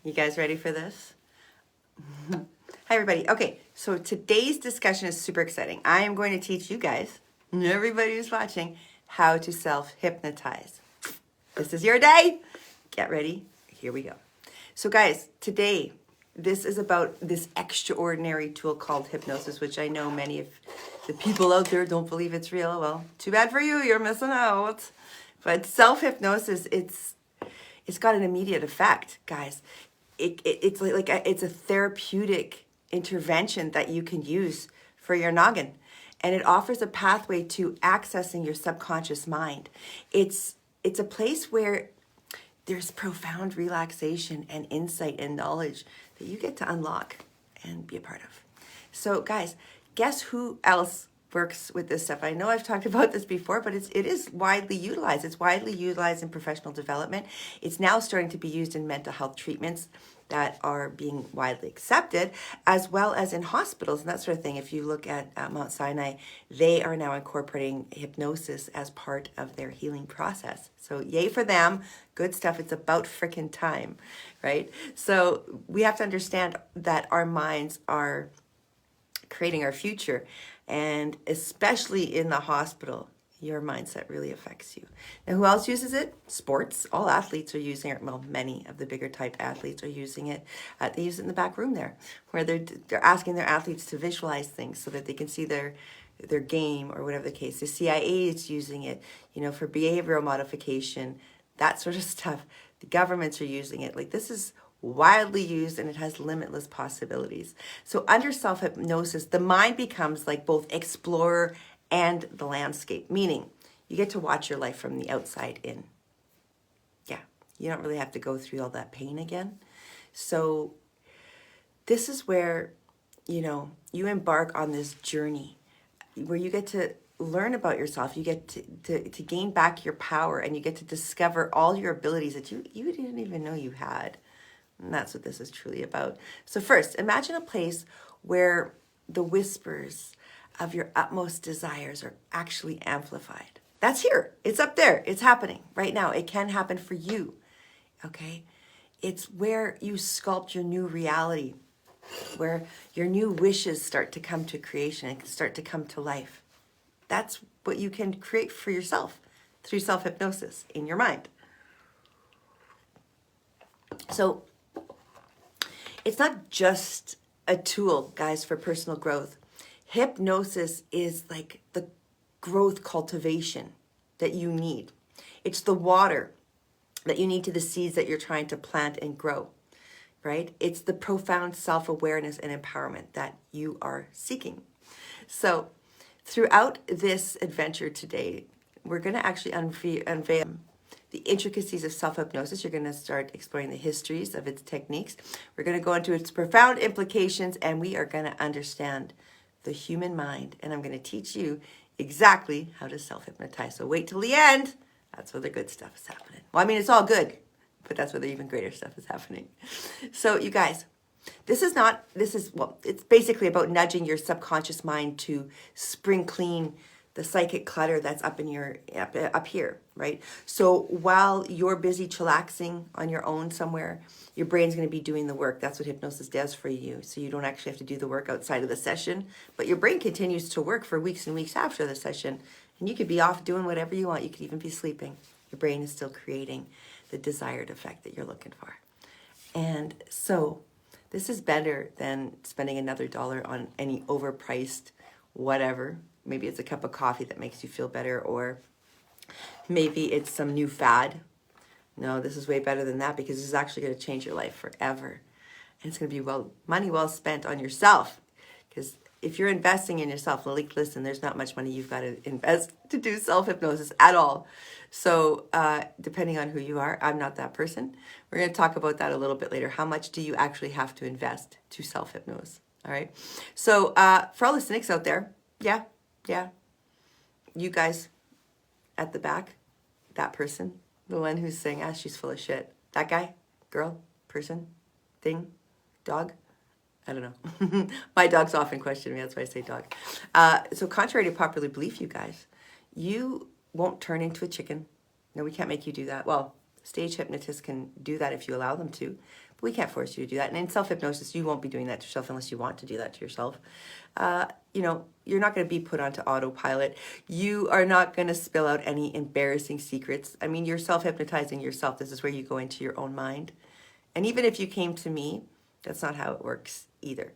You guys ready for this? Hi, everybody. Okay, so today's discussion is super exciting. I am going to teach you guys, and everybody who's watching, how to self-hypnotize. This is your day. Get ready. Here we go. So guys, today, this is about this extraordinary tool called hypnosis, which I know many of the people out there don't believe it's real. Well, too bad for you. You're missing out. But self-hypnosis, it's got an immediate effect, guys. It's like it's a therapeutic intervention that you can use for your noggin, and it offers a pathway to accessing your subconscious mind. It's a place where there's profound relaxation and insight and knowledge that you get to unlock and be a part of. So guys, guess who else works with this stuff? I know I've talked about this before, but it is widely utilized. It's widely utilized in professional development. It's now starting to be used in mental health treatments that are being widely accepted, as well as in hospitals and that sort of thing. If you look at Mount Sinai, they are now incorporating hypnosis as part of their healing process. So yay for them. Good stuff. It's about frickin' time, right? So we have to understand that our minds are creating our future, and especially in the hospital, your mindset really affects you. Now, who else uses it? Sports. All athletes are using it. Well, many of the bigger type athletes are using it. They use it in the back room there, where they're asking their athletes to visualize things so that they can see their game or whatever the case. The CIA is using it, for behavioral modification, that sort of stuff. The governments are using it. Like, this is widely used, and it has limitless possibilities. So under self-hypnosis, the mind becomes like both explorer and the landscape, meaning you get to watch your life from the outside in. Yeah, you don't really have to go through all that pain again. So this is where, you embark on this journey where you get to learn about yourself. You get to gain back your power, and you get to discover all your abilities that you didn't even know you had. And that's what this is truly about. So first, imagine a place where the whispers of your utmost desires are actually amplified. That's here. It's up there. It's happening right now. It can happen for you. Okay? It's where you sculpt your new reality, where your new wishes start to come to creation and start to come to life. That's what you can create for yourself through self-hypnosis in your mind. So it's not just a tool, guys, for personal growth. Hypnosis is like the growth cultivation that you need. It's the water that you need to the seeds that you're trying to plant and grow, right? It's the profound self-awareness and empowerment that you are seeking. So throughout this adventure today, we're going to actually unveil the intricacies of self-hypnosis. You're going to start exploring the histories of its techniques. We're going to go into its profound implications, and we are going to understand the human mind, and I'm going to teach you exactly how to self-hypnotize. So wait till the end. That's where the good stuff is happening. Well, I mean, it's all good, but that's where the even greater stuff is happening. So you guys, it's basically about nudging your subconscious mind to spring clean the psychic clutter that's up here, right? So while you're busy chillaxing on your own somewhere, your brain's going to be doing the work. That's what hypnosis does for you. So you don't actually have to do the work outside of the session, but your brain continues to work for weeks and weeks after the session. And you could be off doing whatever you want. You could even be sleeping. Your brain is still creating the desired effect that you're looking for. And so this is better than spending another dollar on any overpriced whatever. Maybe it's a cup of coffee that makes you feel better, or maybe it's some new fad. No, this is way better than that, because this is actually going to change your life forever. And it's going to be money well spent on yourself. Because if you're investing in yourself, listen, there's not much money you've got to invest to do self-hypnosis at all. So depending on who you are, I'm not that person. We're going to talk about that a little bit later. How much do you actually have to invest to self-hypnose? All right. So for all the cynics out there, yeah, you guys at the back, that person, the one who's saying, she's full of shit. That guy, girl, person, thing, dog, I don't know. My dogs often question me, that's why I say dog. So contrary to popular belief, you guys, you won't turn into a chicken. No, we can't make you do that. Well, stage hypnotists can do that if you allow them to, We can't force you to do that. And in self-hypnosis, you won't be doing that to yourself unless you want to do that to yourself. You know, you're not going to be put onto autopilot. You are not going to spill out any embarrassing secrets. I mean, you're self-hypnotizing yourself. This is where you go into your own mind. And even if you came to me, that's not how it works either.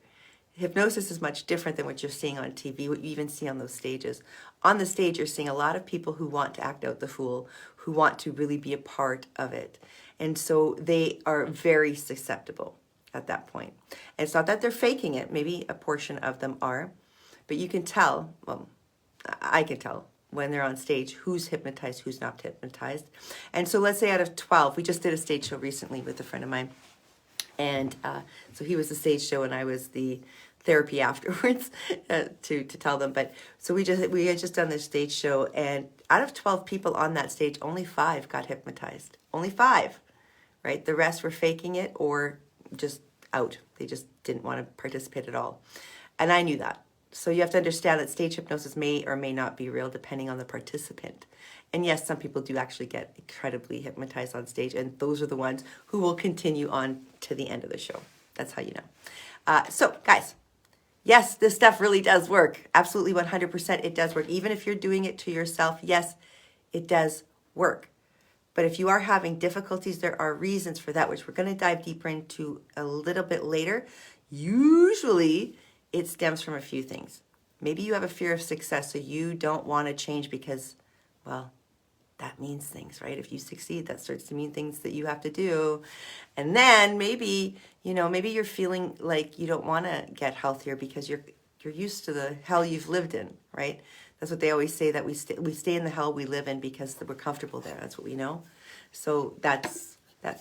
Hypnosis is much different than what you're seeing on TV, what you even see on those stages. On the stage, you're seeing a lot of people who want to act out the fool, who want to really be a part of it. And so they are very susceptible at that point. And it's not that they're faking it. Maybe a portion of them are. But you can tell, well, I can tell when they're on stage who's hypnotized, who's not hypnotized. And so let's say out of 12, we just did a stage show recently with a friend of mine. And so he was the stage show and I was the therapy afterwards to tell them. But so we had just done this stage show, and out of 12 people on that stage, only 5 got hypnotized. Only 5, right? The rest were faking it or just out. They just didn't want to participate at all. And I knew that. So you have to understand that stage hypnosis may or may not be real depending on the participant. And yes, some people do actually get incredibly hypnotized on stage, and those are the ones who will continue on to the end of the show. That's how you know. So guys, yes, this stuff really does work. Absolutely 100% it does work. Even if you're doing it to yourself, yes, it does work. But if you are having difficulties, there are reasons for that, which we're going to dive deeper into a little bit later. Usually it stems from a few things. Maybe you have a fear of success, so you don't want to change because, well, that means things, right? If you succeed, that starts to mean things that you have to do. And then maybe, you know, maybe you're feeling like you don't want to get healthier because you're used to the hell you've lived in, right? That's what they always say, that we stay in the hell we live in because we're comfortable there. That's what we know. So that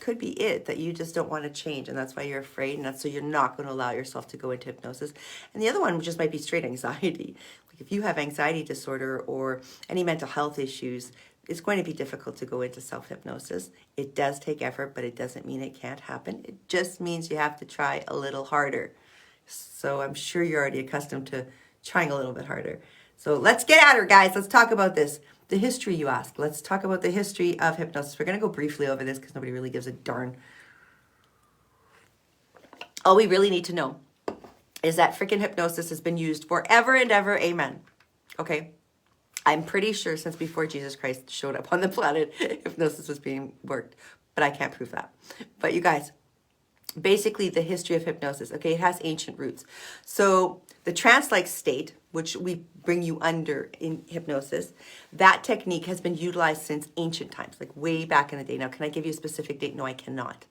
could be it, that you just don't want to change, and that's why you're afraid, and that's so you're not going to allow yourself to go into hypnosis. And the other one just might be straight anxiety. Like if you have anxiety disorder or any mental health issues, it's going to be difficult to go into self-hypnosis. It does take effort, but it doesn't mean it can't happen. It just means you have to try a little harder. So I'm sure you're already accustomed to trying a little bit harder. So let's get at her, guys. Let's talk about this. The history, you ask. Let's talk about the history of hypnosis. We're going to go briefly over this because nobody really gives a darn. All we really need to know is that freaking hypnosis has been used forever and ever. Amen. Okay? I'm pretty sure since before Jesus Christ showed up on the planet, hypnosis was being worked. But I can't prove that. But you guys, basically the history of hypnosis, okay, it has ancient roots. So the trance-like state, which we bring you under in hypnosis, that technique has been utilized since ancient times, like way back in the day. Now, can I give you a specific date? No, I cannot.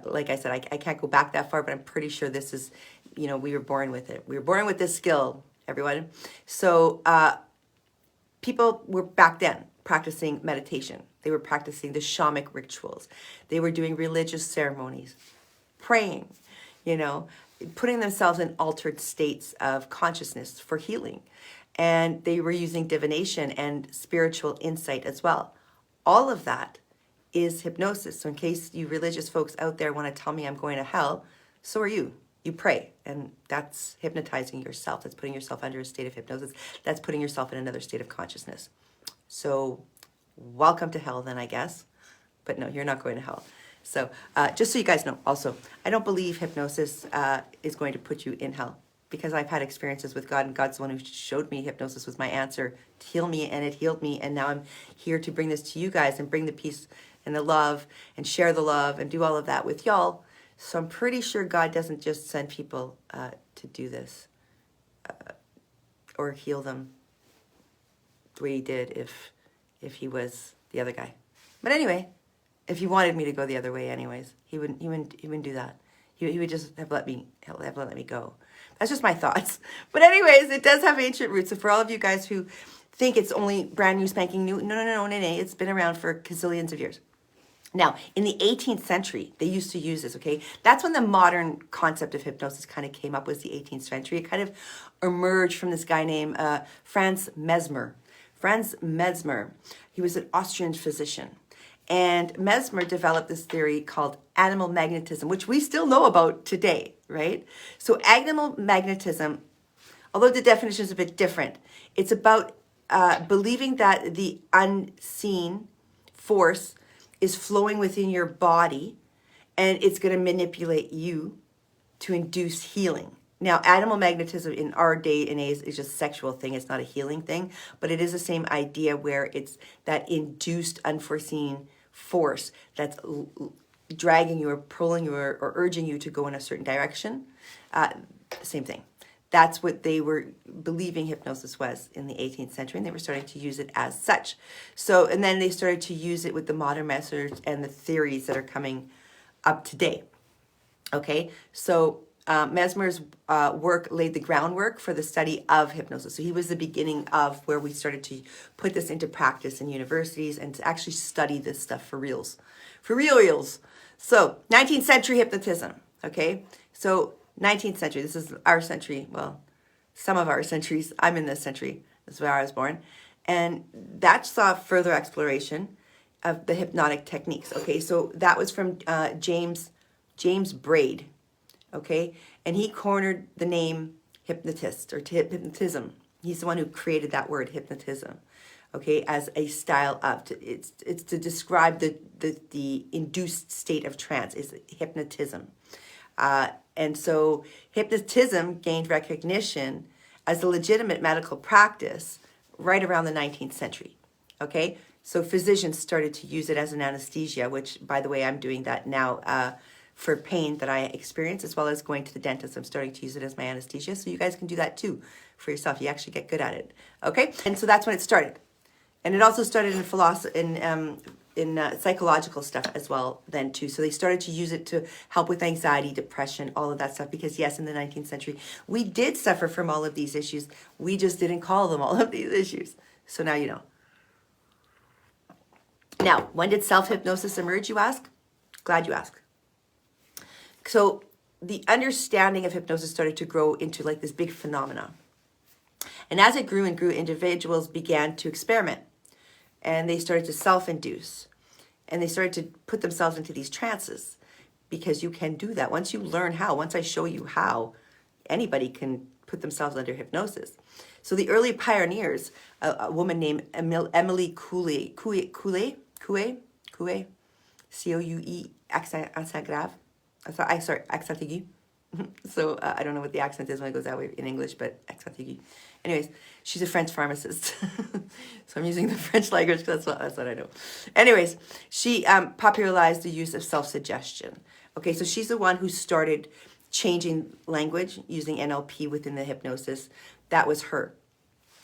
Like I said, I can't go back that far, but I'm pretty sure this is, you know, we were born with it. We were born with this skill, everyone. So people were back then practicing meditation. They were practicing the shamanic rituals. They were doing religious ceremonies, praying, you know, putting themselves in altered states of consciousness for healing. And they were using divination and spiritual insight as well. All of that is hypnosis. So in case you religious folks out there want to tell me I'm going to hell, so are you. You pray, and that's hypnotizing yourself. That's putting yourself under a state of hypnosis. That's putting yourself in another state of consciousness. So welcome to hell then, I guess. But no, you're not going to hell. So just so you guys know, also, I don't believe hypnosis is going to put you in hell, because I've had experiences with God, and God's the one who showed me hypnosis was my answer to heal me, and it healed me. And now I'm here to bring this to you guys and bring the peace and the love and share the love and do all of that with y'all. So I'm pretty sure God doesn't just send people to do this or heal them the way he did if he was the other guy. But anyway, if he wanted me to go the other way anyways, he wouldn't do that. He would just have let me go. That's just my thoughts. But anyways, it does have ancient roots. So for all of you guys who think it's only brand new, spanking new, no. It's been around for gazillions of years. Now, in the 18th century, they used to use this, okay? That's when the modern concept of hypnosis kind of came up, was the 18th century. It kind of emerged from this guy named Franz Mesmer. Franz Mesmer, he was an Austrian physician. And Mesmer developed this theory called animal magnetism, which we still know about today, right? So animal magnetism, although the definition is a bit different, it's about believing that the unseen force is flowing within your body, and it's going to manipulate you to induce healing. Now, animal magnetism in our day and age is just a sexual thing. It's not a healing thing, but it is the same idea where it's that induced, unforeseen force that's dragging you or pulling you or urging you to go in a certain direction. Same thing. That's what they were believing hypnosis was in the 18th century, and they were starting to use it as such. So, and then they started to use it with the modern methods and the theories that are coming up today. Okay, so Mesmer's work laid the groundwork for the study of hypnosis. So he was the beginning of where we started to put this into practice in universities and to actually study this stuff for reals. For reals. So 19th century hypnotism, okay? So 19th century, this is our century, well, some of our centuries. I'm in this century. This is where I was born. And that saw further exploration of the hypnotic techniques, okay? So that was from James Braid, okay? And he cornered the name hypnotist or hypnotism. He's the one who created that word, hypnotism, okay, as a style of, it's to describe the induced state of trance is hypnotism. And so hypnotism gained recognition as a legitimate medical practice right around the 19th century, okay? So physicians started to use it as an anesthesia, which, by the way, I'm doing that now for pain that I experience, as well as going to the dentist. I'm starting to use it as my anesthesia, so you guys can do that too for yourself. You actually get good at it, okay? And so that's when it started. And it also started in philosophy, in psychological stuff as well then too. So they started to use it to help with anxiety, depression, all of that stuff. Because yes, in the 19th century, we did suffer from all of these issues. We just didn't call them all of these issues. So now you know. Now, when did self-hypnosis emerge, you ask? Glad you asked. So the understanding of hypnosis started to grow into like this big phenomena. And as it grew and grew, individuals began to experiment. And they started to self-induce. And they started to put themselves into these trances. Because you can do that. Once you learn how, once I show you how, anybody can put themselves under hypnosis. So the early pioneers, a woman named Emily Coué, C-O-U-E, accent grave. Sorry, accent aigu. So I don't know what the accent is when it goes that way in English, but accent aigu. Anyways, she's a French pharmacist. So I'm using the French language because that's what I know. Anyways, she popularized the use of self-suggestion. Okay, so she's the one who started changing language using NLP within the hypnosis. That was her.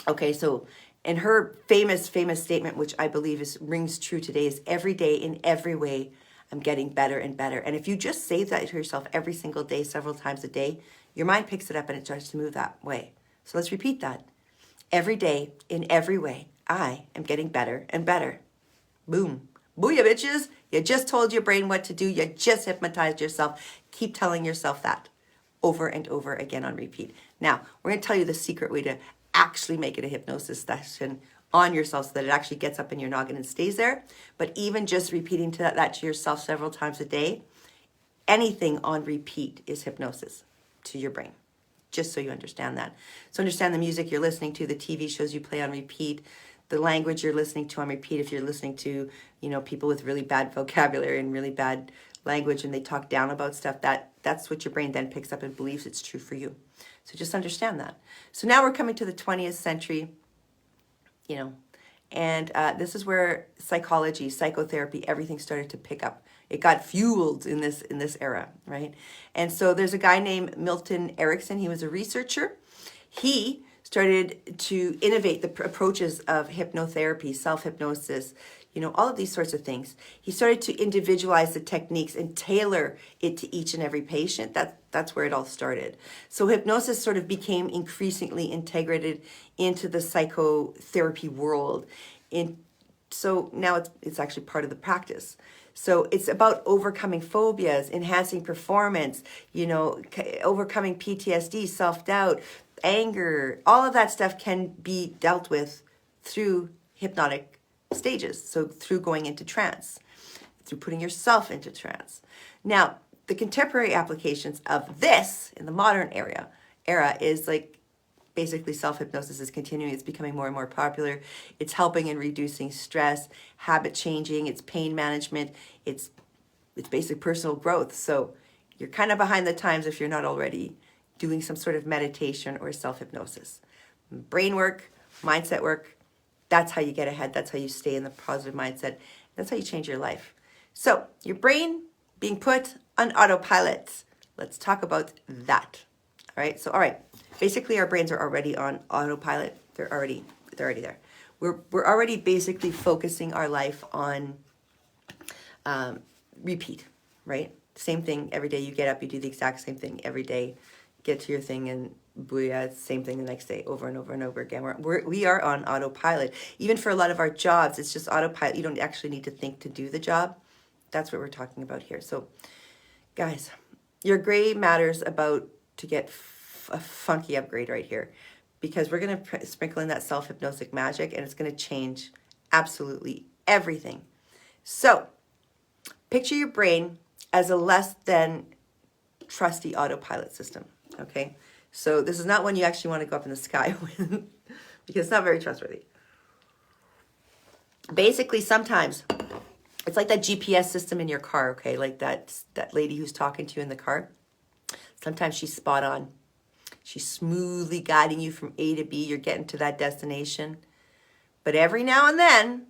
Okay, so and her famous statement, which I believe rings true today, is every day in every way, I'm getting better and better. And if you just say that to yourself every single day, several times a day, your mind picks it up and it starts to move that way. So let's repeat that. Every day, in every way, I am getting better and better. Boom. Booyah, bitches. You just told your brain what to do. You just hypnotized yourself. Keep telling yourself that over and over again on repeat. Now, we're going to tell you the secret way to actually make it a hypnosis session on yourself so that it actually gets up in your noggin and stays there. But even just repeating that to yourself several times a day, anything on repeat is hypnosis to your brain, just so you understand that. So understand the music you're listening to, the TV shows you play on repeat, the language you're listening to on repeat. If you're listening to, people with really bad vocabulary and really bad language and they talk down about stuff, that's what your brain then picks up and believes it's true for you. So just understand that. So now we're coming to the 20th century, and this is where psychology, psychotherapy, everything started to pick up. It got fueled in this era, right? And so there's a guy named Milton Erickson. He was a researcher. He started to innovate the approaches of hypnotherapy, self-hypnosis, all of these sorts of things. He started to individualize the techniques and tailor it to each and every patient. That's where it all started. So hypnosis sort of became increasingly integrated into the psychotherapy world. So now it's actually part of the practice. So it's about overcoming phobias, enhancing performance, overcoming PTSD, self-doubt, anger. All of that stuff can be dealt with through hypnotic stages. So through going into trance, through putting yourself into trance. Now, the contemporary applications of this in the modern era is like basically self-hypnosis is continuing. It's becoming more and more popular. It's helping in reducing stress, habit changing, it's pain management, it's it's basic personal growth. So you're kind of behind the times if you're not already doing some sort of meditation or self-hypnosis. Brain work, mindset work, that's how you get ahead. That's how you stay in the positive mindset. That's how you change your life. So your brain being put on autopilot. Let's talk about that. All right. So, all right. Basically, our brains are already on autopilot. They're already there. We're already basically focusing our life on repeat, right? Same thing every day. You get up, you do the exact same thing every day. Get to your thing, and booyah, same thing the next day, over and over and over again. We are on autopilot. Even for a lot of our jobs, it's just autopilot. You don't actually need to think to do the job. That's what we're talking about here. So, guys, your gray matters about to get a funky upgrade right here, because we're going to sprinkle in that self-hypnotic magic, and it's going to change absolutely everything. So, picture your brain as a less than trusty autopilot system, okay? So this is not one you actually want to go up in the sky with, because it's not very trustworthy. Basically, sometimes it's like that GPS system in your car, okay? Like that lady who's talking to you in the car. Sometimes she's spot on. She's smoothly guiding you from A to B. You're getting to that destination. But every now and then,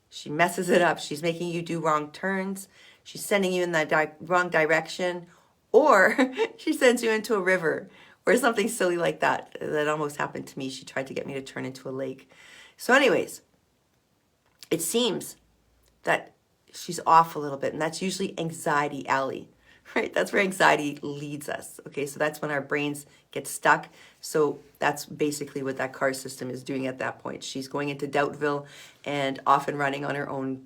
she messes it up. She's making you do wrong turns. She's sending you in the wrong direction. Or she sends you into a river or something silly like that. That almost happened to me. She tried to get me to turn into a lake. So anyways, it seems that she's off a little bit. And that's usually anxiety alley, right? That's where anxiety leads us. Okay, so that's when our brains get stuck. So that's basically what that car system is doing at that point. She's going into Doubtville and off and running on her own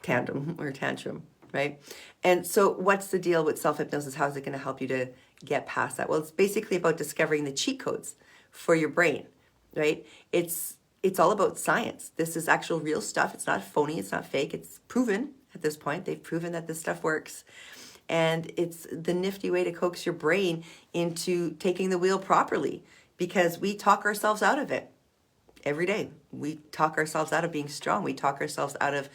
tandem or tantrum, right? And so what's the deal with self-hypnosis? How is it going to help you to get past that? Well, it's basically about discovering the cheat codes for your brain, right? It's all about science. This is actual real stuff. It's not phony. It's not fake. It's proven at this point. They've proven that this stuff works. And it's the nifty way to coax your brain into taking the wheel properly, because we talk ourselves out of it every day. We talk ourselves out of being strong. We talk ourselves out of,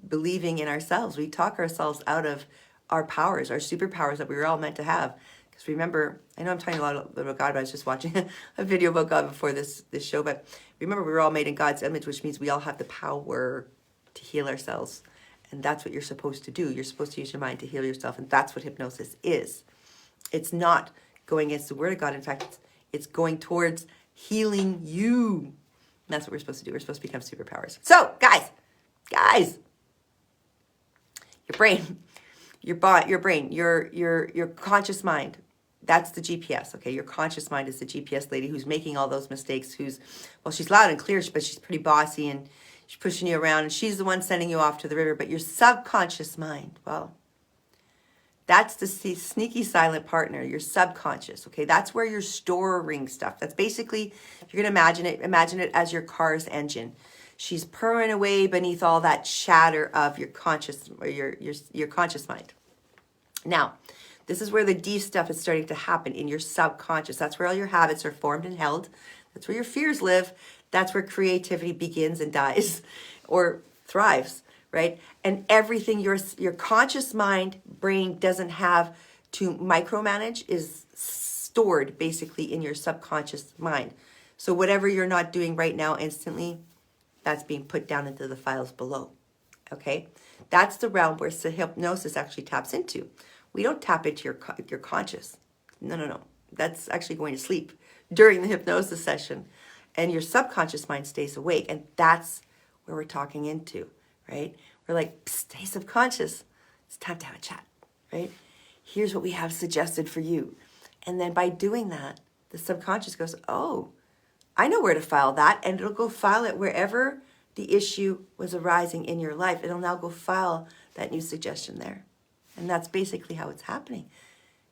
believing in ourselves. We talk ourselves out of our powers, our superpowers that we were all meant to have. Because remember, I know I'm talking a lot about God, but I was just watching a video about God before this show. But remember, we were all made in God's image, which means we all have the power to heal ourselves. And that's what you're supposed to do. You're supposed to use your mind to heal yourself. And that's what hypnosis is. It's not going against the word of God. In fact, it's going towards healing you. And that's what we're supposed to do. We're supposed to become superpowers. So, guys, your brain, your conscious mind, that's the GPS, okay? Your conscious mind is the GPS lady who's making all those mistakes, she's loud and clear, but she's pretty bossy, and she's pushing you around, and she's the one sending you off to the river. But your subconscious mind, well, that's the sneaky silent partner, your subconscious, okay? That's where you're storing stuff. That's basically, if you're going to imagine it as your car's engine. She's purring away beneath all that chatter of your conscious, or your conscious mind. Now, this is where the deep stuff is starting to happen in your subconscious. That's where all your habits are formed and held. That's where your fears live. That's where creativity begins and dies or thrives, right? And everything your conscious mind, brain doesn't have to micromanage is stored basically in your subconscious mind. So whatever you're not doing right now instantly, that's being put down into the files below, okay? That's the realm where hypnosis actually taps into. We don't tap into your conscious. No. That's actually going to sleep during the hypnosis session. And your subconscious mind stays awake. And that's where we're talking into, right? We're like, psst, hey, subconscious, it's time to have a chat, right? Here's what we have suggested for you. And then by doing that, the subconscious goes, oh, I know where to file that, and it'll go file it wherever the issue was arising in your life. It'll now go file that new suggestion there. And that's basically how it's happening.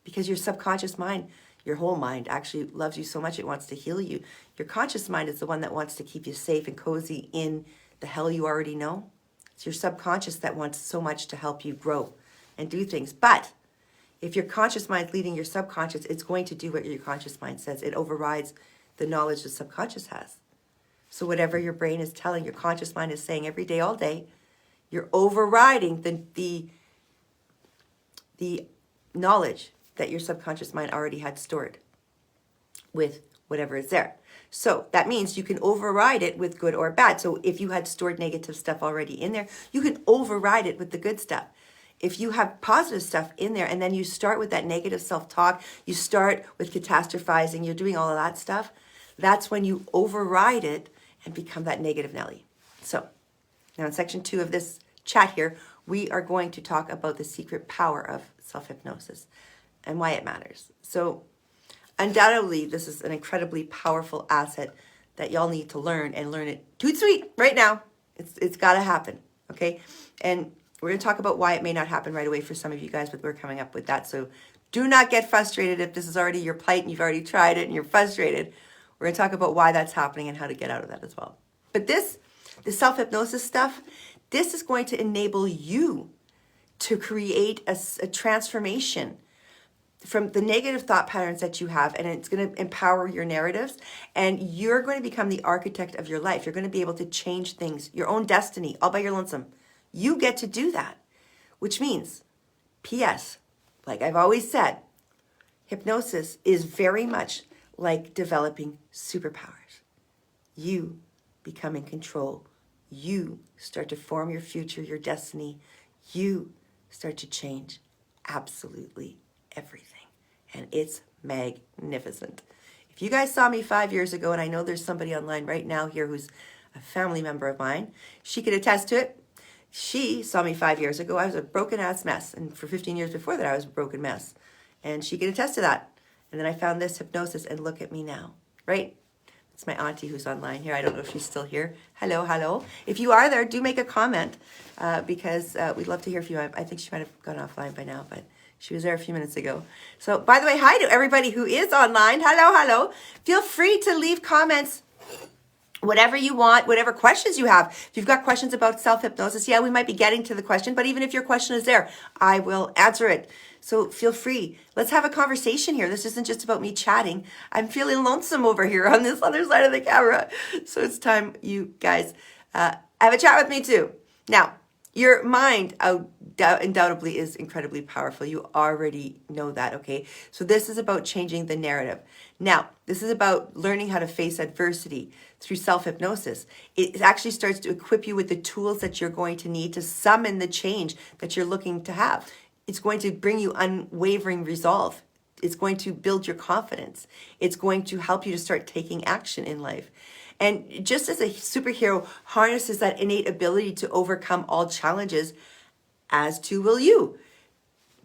Because your subconscious mind, your whole mind actually loves you so much it wants to heal you. Your conscious mind is the one that wants to keep you safe and cozy in the hell you already know. It's your subconscious that wants so much to help you grow and do things. But if your conscious mind is leading your subconscious, it's going to do what your conscious mind says. It overrides the knowledge the subconscious has. So whatever your brain is telling, your conscious mind is saying every day, all day, You're overriding the knowledge that your subconscious mind already had stored with whatever is there. So that means you can override it with good or bad. So if you had stored negative stuff already in there, you can override it with the good stuff. If you have positive stuff in there and then you start with that negative self-talk, you start with catastrophizing, you're doing all of that stuff, that's when you override it and become that negative Nelly. So now in section 2 of this chat here, we are going to talk about the secret power of self-hypnosis and why it matters. So undoubtedly, this is an incredibly powerful asset that y'all need to learn, and learn it toot sweet right now. It's got to happen, okay? And we're going to talk about why it may not happen right away for some of you guys, but we're coming up with that. So do not get frustrated if this is already your plight and you've already tried it and you're frustrated. We're going to talk about why that's happening and how to get out of that as well. But the self-hypnosis stuff, this is going to enable you to create a transformation from the negative thought patterns that you have, and it's going to empower your narratives, and you're going to become the architect of your life. You're going to be able to change things, your own destiny, all by your lonesome. You get to do that, which means, P.S., like I've always said, hypnosis is very much like developing superpowers. You become in control. You start to form your future, your destiny. You start to change absolutely everything. And it's magnificent. If you guys saw me 5 years ago, and I know there's somebody online right now here who's a family member of mine, she could attest to it. She saw me 5 years ago. I was a broken ass mess. And for 15 years before that, I was a broken mess. And she could attest to that. And then I found this hypnosis, and look at me now, right? It's my auntie who's online here. I don't know if she's still here. Hello, hello. If you are there, do make a comment because we'd love to hear from you. I think she might have gone offline by now, but she was there a few minutes ago. So, by the way, hi to everybody who is online. Hello, hello. Feel free to leave comments, whatever you want, whatever questions you have. If you've got questions about self-hypnosis, yeah, we might be getting to the question, but even if your question is there, I will answer it. So feel free. Let's have a conversation here. This isn't just about me chatting. I'm feeling lonesome over here on this other side of the camera. So it's time you guys have a chat with me too. Now, your mind undoubtedly is incredibly powerful. You already know that, okay? So this is about changing the narrative. Now, this is about learning how to face adversity through self-hypnosis. It actually starts to equip you with the tools that you're going to need to summon the change that you're looking to have. It's going to bring you unwavering resolve. It's going to build your confidence. It's going to help you to start taking action in life. And just as a superhero harnesses that innate ability to overcome all challenges, as too will you.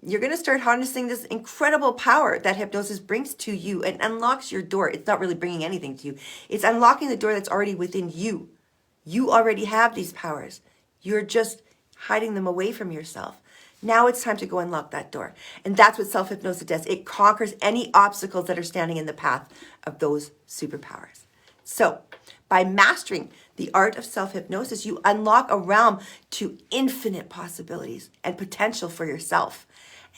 You're going to start harnessing this incredible power that hypnosis brings to you and unlocks your door. It's not really bringing anything to you. It's unlocking the door that's already within you. You already have these powers. You're just hiding them away from yourself. Now it's time to go unlock that door. And that's what self-hypnosis does. It conquers any obstacles that are standing in the path of those superpowers. So by mastering the art of self-hypnosis, you unlock a realm to infinite possibilities and potential for yourself.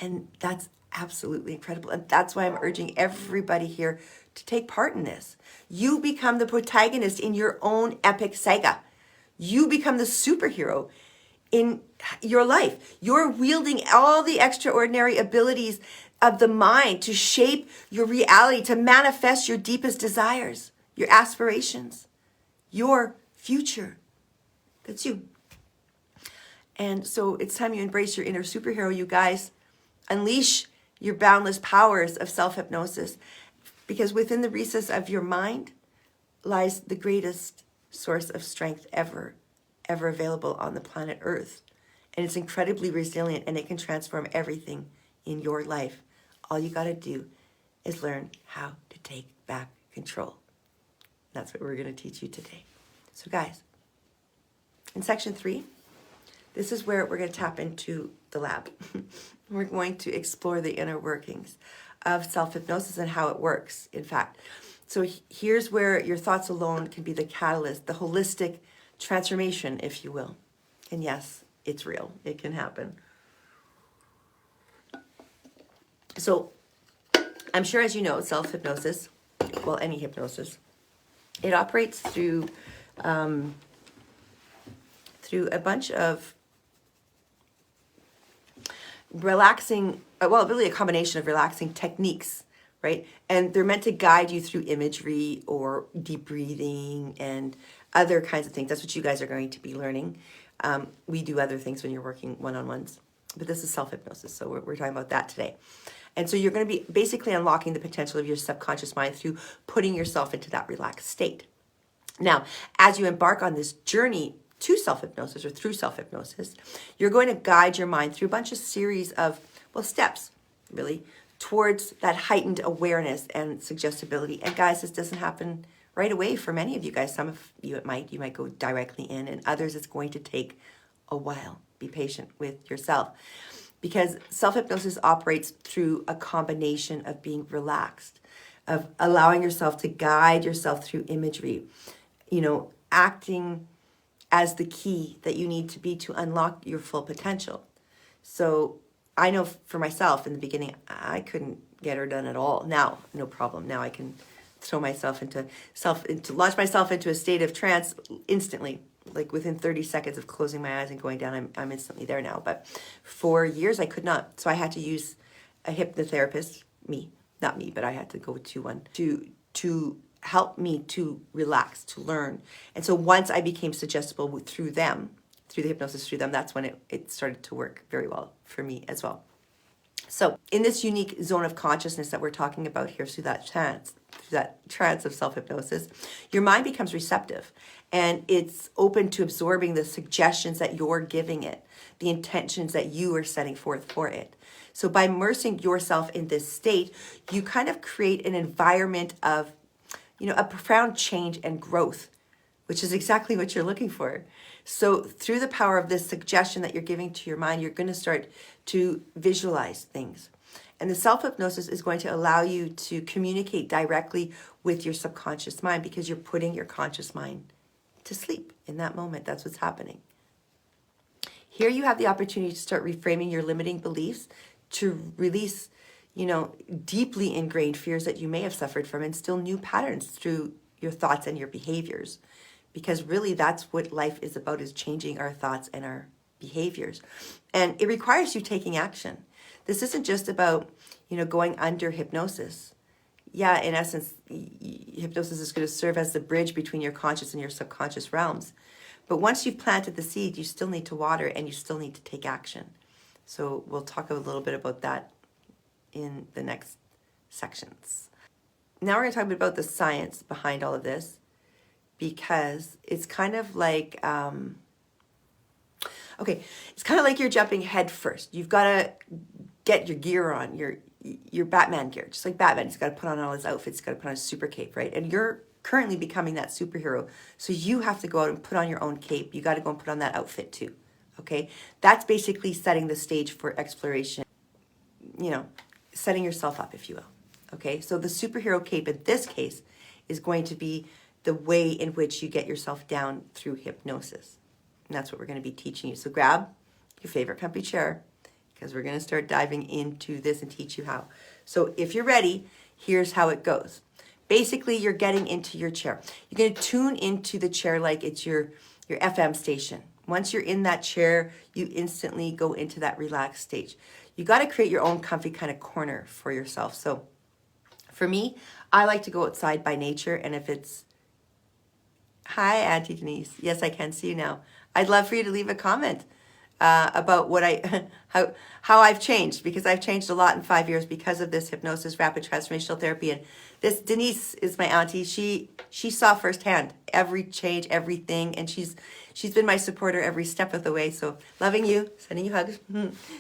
And that's absolutely incredible. And that's why I'm urging everybody here to take part in this. You become the protagonist in your own epic saga. You become the superhero in your life. You're wielding all the extraordinary abilities of the mind to shape your reality, to manifest your deepest desires, your aspirations, your future. That's you. And so it's time you embrace your inner superhero, you guys. Unleash your boundless powers of self-hypnosis, because within the recess of your mind lies the greatest source of strength ever available on the planet Earth. And it's incredibly resilient, and it can transform everything in your life. All you got to do is learn how to take back control. That's what we're going to teach you today. So guys, in section 3, this is where we're going to tap into the lab. We're going to explore the inner workings of self-hypnosis and how it works, in fact. So here's where your thoughts alone can be the catalyst, the holistic transformation, if you will. And yes, it's real. It can happen. So I'm sure, as you know, self-hypnosis, well, any hypnosis, it operates through a bunch of relaxing, well, really a combination of relaxing techniques, right? And they're meant to guide you through imagery or deep breathing and other kinds of things. That's what you guys are going to be learning. We do other things when you're working one-on-ones, but this is self-hypnosis, so we're talking about that today. And so you're going to be basically unlocking the potential of your subconscious mind through putting yourself into that relaxed state. Now, as you embark on this journey to self-hypnosis or through self-hypnosis, you're going to guide your mind through a bunch of series of, well, steps, really, towards that heightened awareness and suggestibility. And guys, this doesn't happen right away for many of you guys. Some of you, it might. You might go directly in, and others, it's going to take a while. Be patient with yourself, because self-hypnosis operates through a combination of being relaxed, of allowing yourself to guide yourself through imagery, acting as the key that you need to be to unlock your full potential. So I know for myself in the beginning, I couldn't get her done at all. Now, no problem. Now I can throw myself launch myself into a state of trance instantly, like within 30 seconds of closing my eyes and going down, I'm instantly there now. But for years I could not. So I had to use a hypnotherapist, not me, but I had to go to one to help me to relax, to learn. And so once I became suggestible through the hypnosis through them, that's when it started to work very well for me as well. So in this unique zone of consciousness that we're talking about here, through that trance of self-hypnosis, your mind becomes receptive and it's open to absorbing the suggestions that you're giving it, the intentions that you are setting forth for it. So by immersing yourself in this state, you kind of create an environment of, a profound change and growth, which is exactly what you're looking for. So through the power of this suggestion that you're giving to your mind, you're going to start to visualize things. And the self-hypnosis is going to allow you to communicate directly with your subconscious mind, because you're putting your conscious mind to sleep in that moment. That's what's happening. Here you have the opportunity to start reframing your limiting beliefs, to release deeply ingrained fears that you may have suffered from, and instill new patterns through your thoughts and your behaviors. Because really that's what life is about, is changing our thoughts and our behaviors. And it requires you taking action. This isn't just about, going under hypnosis. Yeah, in essence, hypnosis is going to serve as the bridge between your conscious and your subconscious realms. But once you've planted the seed, you still need to water and you still need to take action. So we'll talk a little bit about that in the next sections. Now we're going to talk about the science behind all of this, because it's kind of like, it's kind of like you're jumping head first. You've got to get your gear on, your Batman gear, just like Batman. He's got to put on all his outfits, he's got to put on a super cape, right? And you're currently becoming that superhero. So you have to go out and put on your own cape. You got to go and put on that outfit too, okay? That's basically setting the stage for exploration, setting yourself up, if you will, okay? So the superhero cape in this case is going to be the way in which you get yourself down through hypnosis. And that's what we're going to be teaching you. So grab your favorite comfy chair, because we're going to start diving into this and teach you how. So if you're ready, here's how it goes. Basically, you're getting into your chair. You're going to tune into the chair like it's your FM station. Once you're in that chair, you instantly go into that relaxed stage. You got to create your own comfy kind of corner for yourself. So for me, I like to go outside by nature, and if it's hi, Auntie Denise. Yes, I can see you now. I'd love for you to leave a comment about what how I've changed, because I've changed a lot in 5 years because of this hypnosis, rapid transformational therapy. And this Denise is my auntie. She saw firsthand every change, everything, and she's been my supporter every step of the way. So loving you, sending you hugs,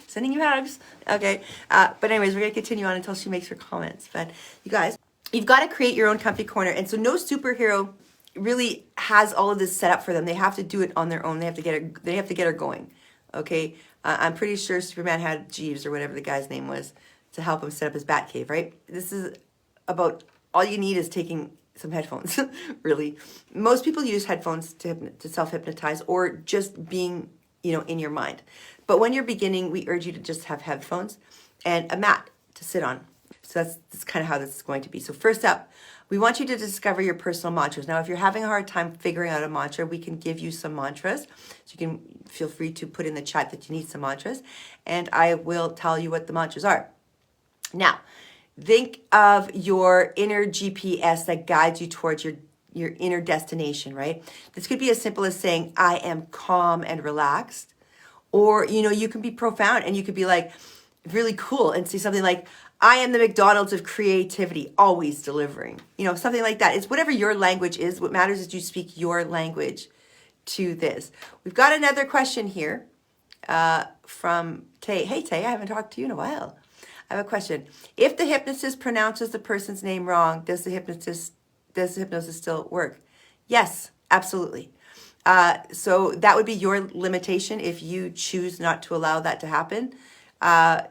sending you hugs. Okay, but anyways, we're gonna continue on until she makes her comments. But you guys, you've got to create your own comfy corner, and so no superhero really has all of this set up for them. They have to do it on their own. They have to get her going. Okay, I'm pretty sure Superman had Jeeves, or whatever the guy's name was, to help him set up his bat cave, right? This is about, all you need is taking some headphones, really. Most people use headphones to self-hypnotize, or just being, in your mind. But when you're beginning, we urge you to just have headphones and a mat to sit on. So that's kind of how this is going to be. So first up, we want you to discover your personal mantras. Now, if you're having a hard time figuring out a mantra, we can give you some mantras. So you can feel free to put in the chat that you need some mantras, and I will tell you what the mantras are. Now, think of your inner GPS that guides you towards your inner destination, right? This could be as simple as saying, I am calm and relaxed. Or, you can be profound and you could be like really cool and say something like, I am the McDonald's of creativity, always delivering. Something like that. It's whatever your language is. What matters is you speak your language to this. We've got another question here from Tay. Hey, Tay, I haven't talked to you in a while. I have a question. If the hypnotist pronounces the person's name wrong, does the hypnosis still work? Yes, absolutely. So that would be your limitation if you choose not to allow that to happen.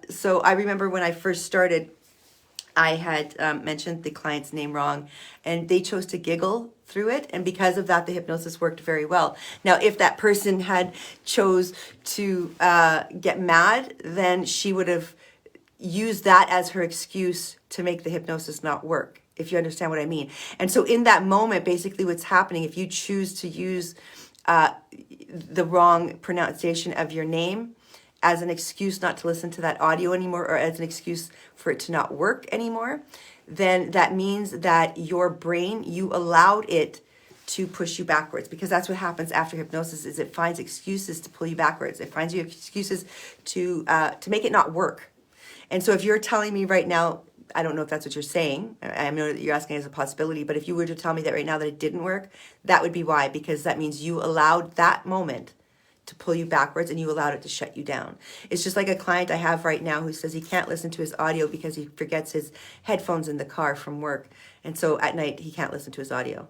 So I remember when I first started, I had mentioned the client's name wrong, and they chose to giggle through it, and because of that, the hypnosis worked very well. Now, if that person had chose to get mad, then she would have used that as her excuse to make the hypnosis not work, if you understand what I mean. And so in that moment, basically what's happening, if you choose to use the wrong pronunciation of your name as an excuse not to listen to that audio anymore, or as an excuse for it to not work anymore, then that means that your brain, you allowed it to push you backwards, because that's what happens after hypnosis is it finds excuses to pull you backwards. It finds you excuses to make it not work. And so if you're telling me right now, I don't know if that's what you're saying, I know that you're asking as a possibility, but if you were to tell me that right now that it didn't work, that would be why, because that means you allowed that moment to pull you backwards and you allowed it to shut you down. It's just like a client I have right now who says he can't listen to his audio because he forgets his headphones in the car from work. And so at night he can't listen to his audio.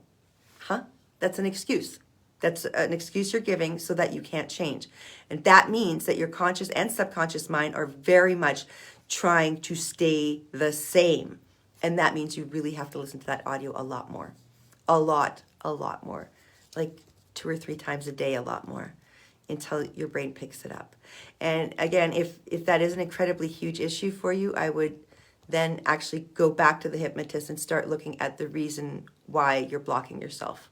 Huh? That's an excuse. That's an excuse you're giving so that you can't change. And that means that your conscious and subconscious mind are very much trying to stay the same. And that means you really have to listen to that audio a lot more. A lot more. Like 2 or 3 times a day, a lot more, until your brain picks it up. And again, if that is an incredibly huge issue for you, I would then actually go back to the hypnotist and start looking at the reason why you're blocking yourself.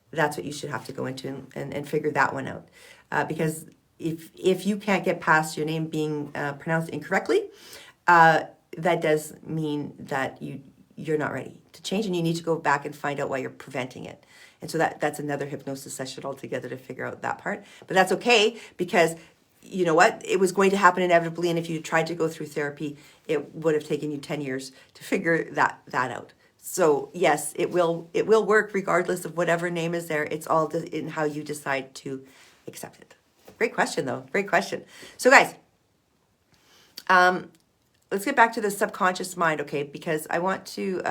That's what you should have to go into and figure that one out. Because if you can't get past your name being pronounced incorrectly, that does mean that you're not ready to change, and you need to go back and find out why you're preventing it. And so that's another hypnosis session altogether to figure out that part. But that's okay, because you know what? It was going to happen inevitably, and if you tried to go through therapy, it would have taken you 10 years to figure that out. So yes, it will work regardless of whatever name is there. It's all in how you decide to accept it. Great question, though. Great question. So guys, let's get back to the subconscious mind, okay? Because I want to,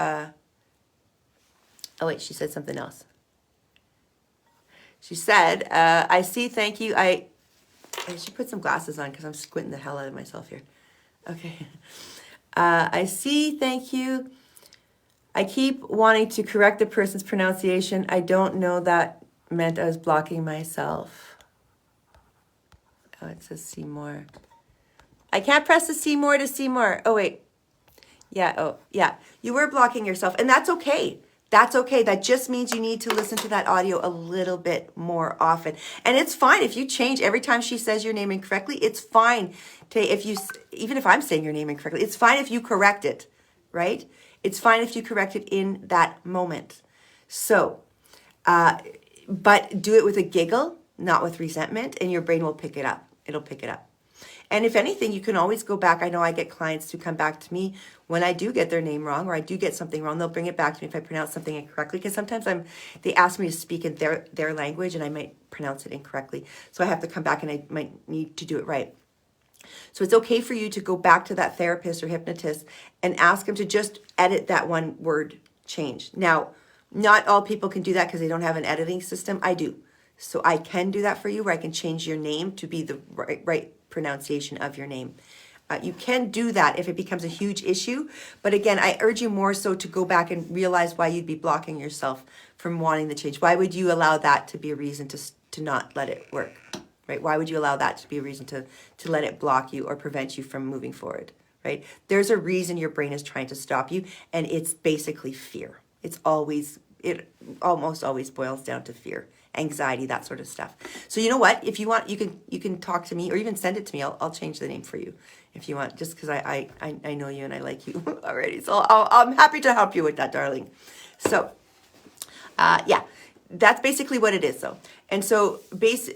oh wait, she said something else. She said, I see, thank you. I should put some glasses on because I'm squinting the hell out of myself here. Okay. I see, thank you. I keep wanting to correct the person's pronunciation. I don't know that meant I was blocking myself. Oh, it says see more. I can't press the see more to see more. Oh, wait. Yeah, oh, yeah. You were blocking yourself, and that's okay. That's okay. That just means you need to listen to that audio a little bit more often. And it's fine if you change every time she says your name incorrectly. It's fine even if I'm saying your name incorrectly, it's fine if you correct it, right? It's fine if you correct it in that moment. So, but do it with a giggle, not with resentment, and your brain will pick it up. It'll pick it up. And if anything, you can always go back. I know I get clients who come back to me when I do get their name wrong, or I do get something wrong. They'll bring it back to me if I pronounce something incorrectly, because sometimes they ask me to speak in their language and I might pronounce it incorrectly. So I have to come back and I might need to do it right. So it's okay for you to go back to that therapist or hypnotist and ask them to just edit that one word change. Now, not all people can do that because they don't have an editing system. I do. So I can do that for you, where I can change your name to be the right pronunciation of your name. You can do that if it becomes a huge issue. But again, I urge you more so to go back and realize why you'd be blocking yourself from wanting the change. Why would you allow that to be a reason to not let it work? Right? Why would you allow that to be a reason to let it block you or prevent you from moving forward? right? There's a reason your brain is trying to stop you, and it's basically fear. It almost always boils down to fear, anxiety, that sort of stuff. So you know what? If you want, you can talk to me or even send it to me. I'll change the name for you if you want, just because I know you and I like you already. So I'm happy to help you with that, darling. So yeah, that's basically what it is, though. And so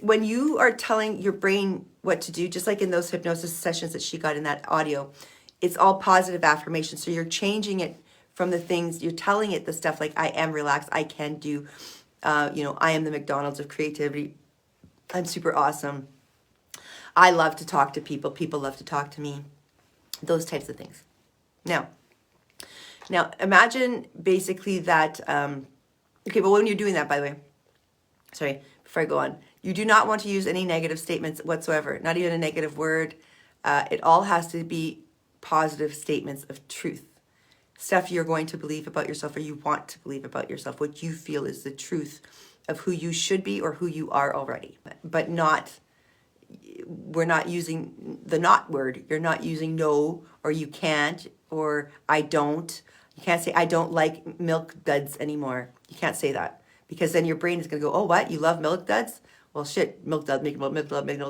when you are telling your brain what to do, just like in those hypnosis sessions that she got in that audio, it's all positive affirmation. So you're changing it from the things, you're telling it the stuff like, I am relaxed, I can do, I am the McDonald's of creativity, I'm super awesome, I love to talk to people, people love to talk to me, those types of things. Now imagine basically that, okay, but when you're doing that, by the way, sorry, before I go on, you do not want to use any negative statements whatsoever, not even a negative word. It all has to be positive statements of truth. Stuff you're going to believe about yourself or you want to believe about yourself, what you feel is the truth of who you should be or who you are already. But we're not using the not word. You're not using no or you can't or I don't. You can't say I don't like milk duds anymore. You can't say that because then your brain is going to go, oh, what? You love milk duds? Well, shit, milk dud, milk dud. And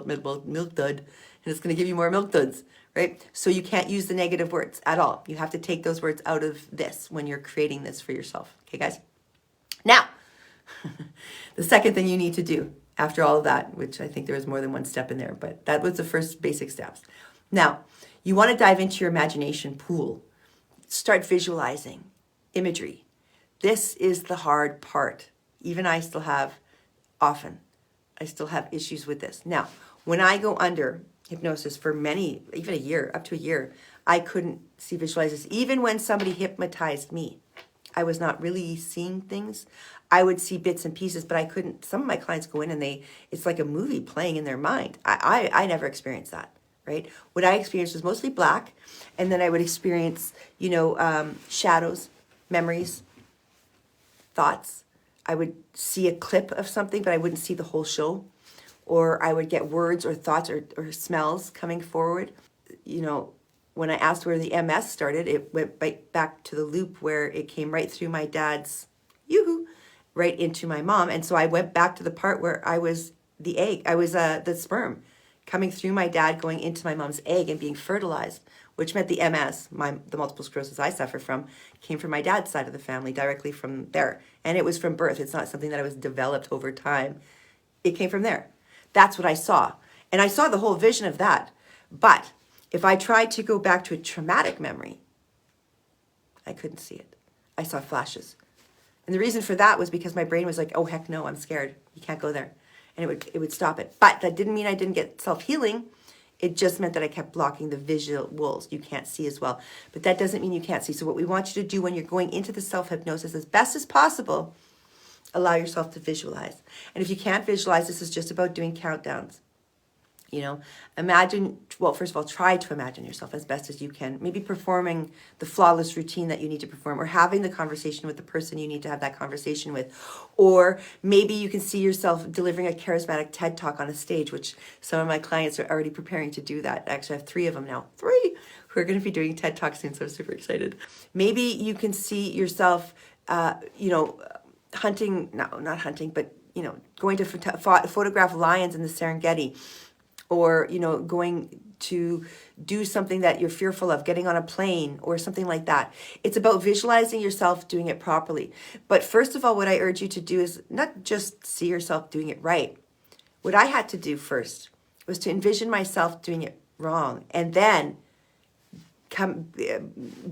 it's going to give you more milk duds. Right? So you can't use the negative words at all. You have to take those words out of this when you're creating this for yourself. Okay, guys? Now, the second thing you need to do after all of that, which I think there was more than one step in there, but that was the first basic steps. Now, you want to dive into your imagination pool. Start visualizing imagery. This is the hard part. Even I still have issues with this. Now, when I go under hypnosis for even a year, up to a year, I couldn't see visualizers. Even when somebody hypnotized me, I was not really seeing things. I would see bits and pieces, but I couldn't. Some of my clients go in and it's like a movie playing in their mind. I never experienced that, right? What I experienced was mostly black, and then I would experience, shadows, memories, thoughts. I would see a clip of something, but I wouldn't see the whole show. Or I would get words or thoughts or smells coming forward. When I asked where the MS started, it went right back to the loop where it came right through my dad's, right into my mom. And so I went back to the part where I was the egg. I was the sperm coming through my dad, going into my mom's egg and being fertilized, which meant the MS, the multiple sclerosis I suffer from, came from my dad's side of the family, directly from there. And it was from birth. It's not something that I was developed over time. It came from there. That's what I saw. And I saw the whole vision of that. But if I tried to go back to a traumatic memory, I couldn't see it. I saw flashes. And the reason for that was because my brain was like, oh, heck no, I'm scared. You can't go there. And it would stop it. But that didn't mean I didn't get self-healing. It just meant that I kept blocking the visuals. You can't see as well. But that doesn't mean you can't see. So what we want you to do when you're going into the self-hypnosis as best as possible, allow yourself to visualize. And if you can't visualize, this is just about doing countdowns. Imagine, well, first of all, try to imagine yourself as best as you can. Maybe performing the flawless routine that you need to perform, or having the conversation with the person you need to have that conversation with. Or maybe you can see yourself delivering a charismatic TED Talk on a stage, which some of my clients are already preparing to do that. Actually, I have 3 of them now. 3 who are going to be doing TED Talks soon, so I'm super excited. Maybe you can see yourself, hunting, no, not hunting, but, going to photograph lions in the Serengeti, or, going to do something that you're fearful of, getting on a plane or something like that. It's about visualizing yourself doing it properly. But first of all, what I urge you to do is not just see yourself doing it right. What I had to do first was to envision myself doing it wrong, and then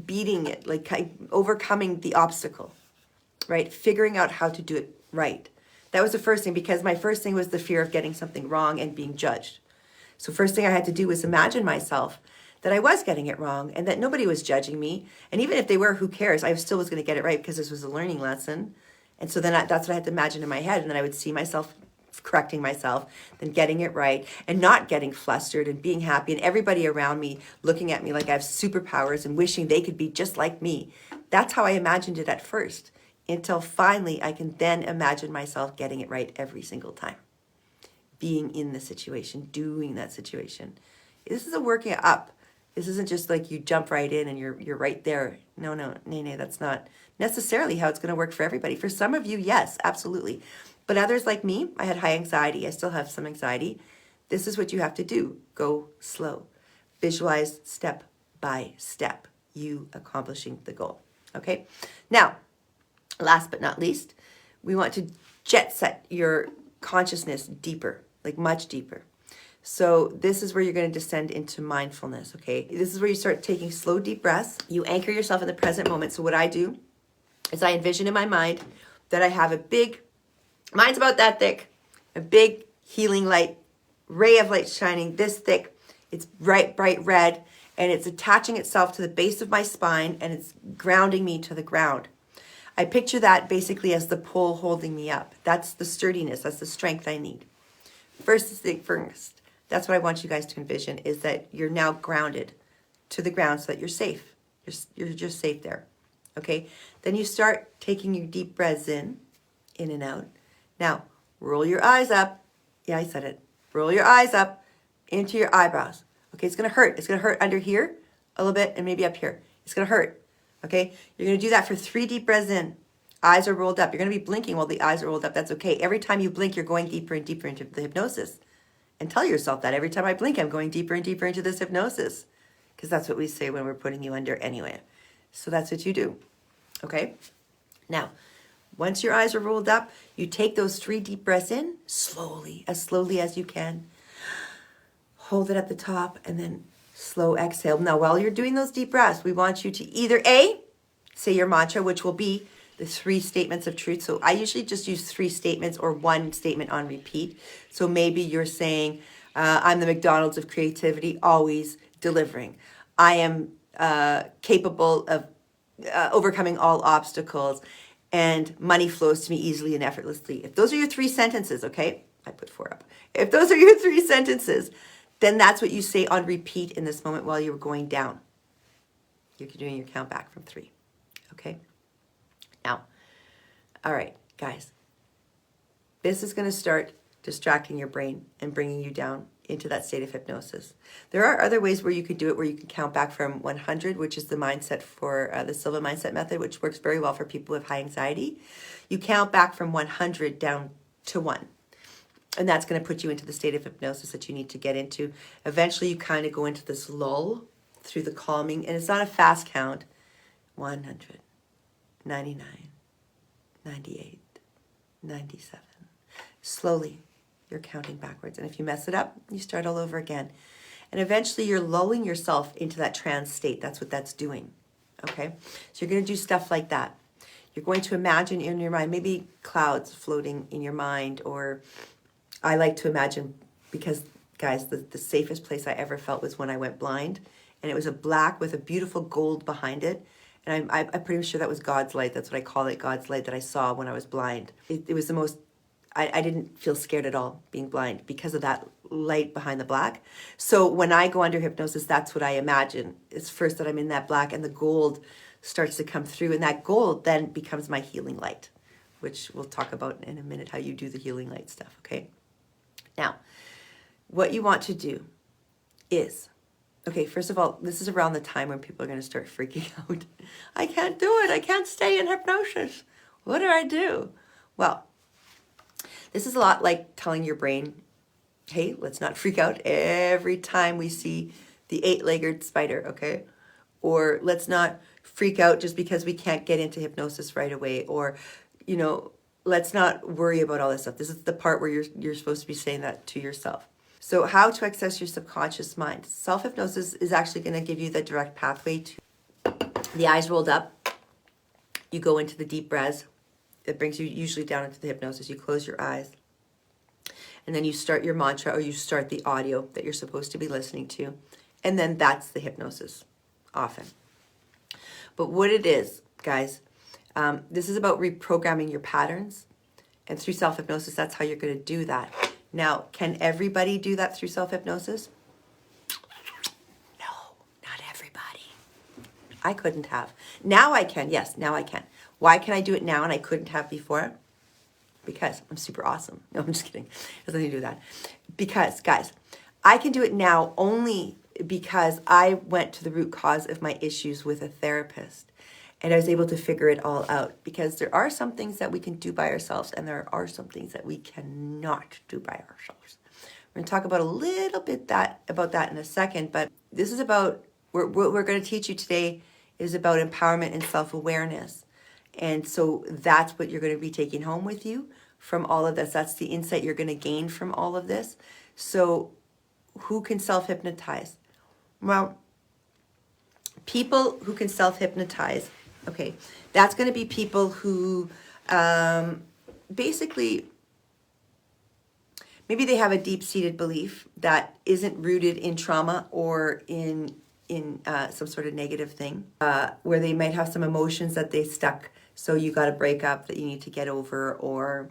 beating it, like overcoming the obstacle, right? Figuring out how to do it right. That was the first thing, because my first thing was the fear of getting something wrong and being judged. So first thing I had to do was imagine myself that I was getting it wrong and that nobody was judging me. And even if they were, who cares? I still was going to get it right because this was a learning lesson. And so then that's what I had to imagine in my head. And then I would see myself correcting myself, then getting it right, and not getting flustered and being happy, and everybody around me looking at me like I have superpowers and wishing they could be just like me. That's how I imagined it at first, until finally I can then imagine myself getting it right every single time. Being in the situation, doing that situation. This is a working up. This isn't just like you jump right in and you're right there. No, Nene, that's not necessarily how it's going to work for everybody. For some of you, yes, absolutely. But others like me, I had high anxiety. I still have some anxiety. This is what you have to do. Go slow. Visualize step by step, you accomplishing the goal. Okay? Now, last but not least, we want to jet set your consciousness deeper, like much deeper. So this is where you're going to descend into mindfulness, okay? This is where you start taking slow, deep breaths. You anchor yourself in the present moment. So what I do is I envision in my mind that I have a big, mine's about that thick, a big healing light, ray of light shining this thick. It's bright red, and it's attaching itself to the base of my spine, and it's grounding me to the ground. I picture that basically as the pole holding me up. That's the sturdiness, that's the strength I need. First, that's what I want you guys to envision, is that you're now grounded to the ground so that you're safe. You're just safe there, okay? Then you start taking your deep breaths in and out. Now, roll your eyes up. Yeah, I said it. Roll your eyes up into your eyebrows. Okay, it's going to hurt. It's going to hurt under here a little bit and maybe up here. It's going to hurt, okay? You're going to do that for 3 deep breaths in. Eyes are rolled up. You're going to be blinking while the eyes are rolled up. That's okay. Every time you blink, you're going deeper and deeper into the hypnosis. And tell yourself that every time I blink, I'm going deeper and deeper into this hypnosis. Because that's what we say when we're putting you under anyway. So that's what you do, okay? Now, once your eyes are rolled up, you take those 3 deep breaths in, slowly as you can. Hold it at the top, and then slow exhale. Now, while you're doing those deep breaths, we want you to either A, say your mantra, which will be the 3 statements of truth. So I usually just use 3 statements or 1 statement on repeat. So maybe you're saying, I'm the McDonald's of creativity, always delivering. I am capable of overcoming all obstacles, and money flows to me easily and effortlessly. If those are your 3 sentences, okay? I put 4 up. If those are your 3 sentences, then that's what you say on repeat in this moment while you're going down. You're doing your count back from 3, okay? Now, all right, guys, this is going to start distracting your brain and bringing you down into that state of hypnosis. There are other ways where you could do it, where you can count back from 100, which is the mindset for the Silva mindset method, which works very well for people with high anxiety. You count back from 100 down to 1. And that's going to put you into the state of hypnosis that you need to get into. Eventually, you kind of go into this lull through the calming. And it's not a fast count. 100, 99, 98, 97. Slowly, you're counting backwards. And if you mess it up, you start all over again. And eventually, you're lulling yourself into that trance state. That's what that's doing. Okay? So you're going to do stuff like that. You're going to imagine in your mind, maybe clouds floating in your mind, or I like to imagine, because, guys, the safest place I ever felt was when I went blind, and it was a black with a beautiful gold behind it, and I'm pretty sure that was God's light. That's what I call it, God's light, that I saw when I was blind. It was the most, I didn't feel scared at all being blind because of that light behind the black. So when I go under hypnosis, that's what I imagine. It's first that I'm in that black, and the gold starts to come through, and that gold then becomes my healing light, which we'll talk about in a minute, how you do the healing light stuff, okay? Now, what you want to do is, okay, first of all, this is around the time when people are going to start freaking out. I can't do it. I can't stay in hypnosis. What do I do? Well, this is a lot like telling your brain, hey, let's not freak out every time we see the 8-legged spider, okay? Or let's not freak out just because we can't get into hypnosis right away. Or, you know, let's not worry about all this stuff. This is the part where you're supposed to be saying that to yourself. So how to access your subconscious mind. Self-hypnosis is actually going to give you the direct pathway to the eyes rolled up. You go into the deep breaths. It brings you usually down into the hypnosis. You close your eyes. And then you start your mantra, or you start the audio that you're supposed to be listening to. And then that's the hypnosis, often. But what it is, guys, this is about reprogramming your patterns. And through self-hypnosis, that's how you're going to do that. Now, can everybody do that through self-hypnosis? No, not everybody. I couldn't have. Now I can. Yes, now I can. Why can I do it now and I couldn't have before? Because I'm super awesome. No, I'm just kidding. It has nothing to do with that. Because, guys, I can do it now only because I went to the root cause of my issues with a therapist. And I was able to figure it all out, because there are some things that we can do by ourselves, and there are some things that we cannot do by ourselves. We're going to talk about a little bit about that in a second, but this is about, what we're going to teach you today is about empowerment and self-awareness. And so that's what you're going to be taking home with you from all of this. That's the insight you're going to gain from all of this. So who can self-hypnotize? Well, people who can self-hypnotize, okay, that's going to be people who basically, maybe they have a deep-seated belief that isn't rooted in trauma or in some sort of negative thing, where they might have some emotions that they stuck. So you got to break up that you need to get over, or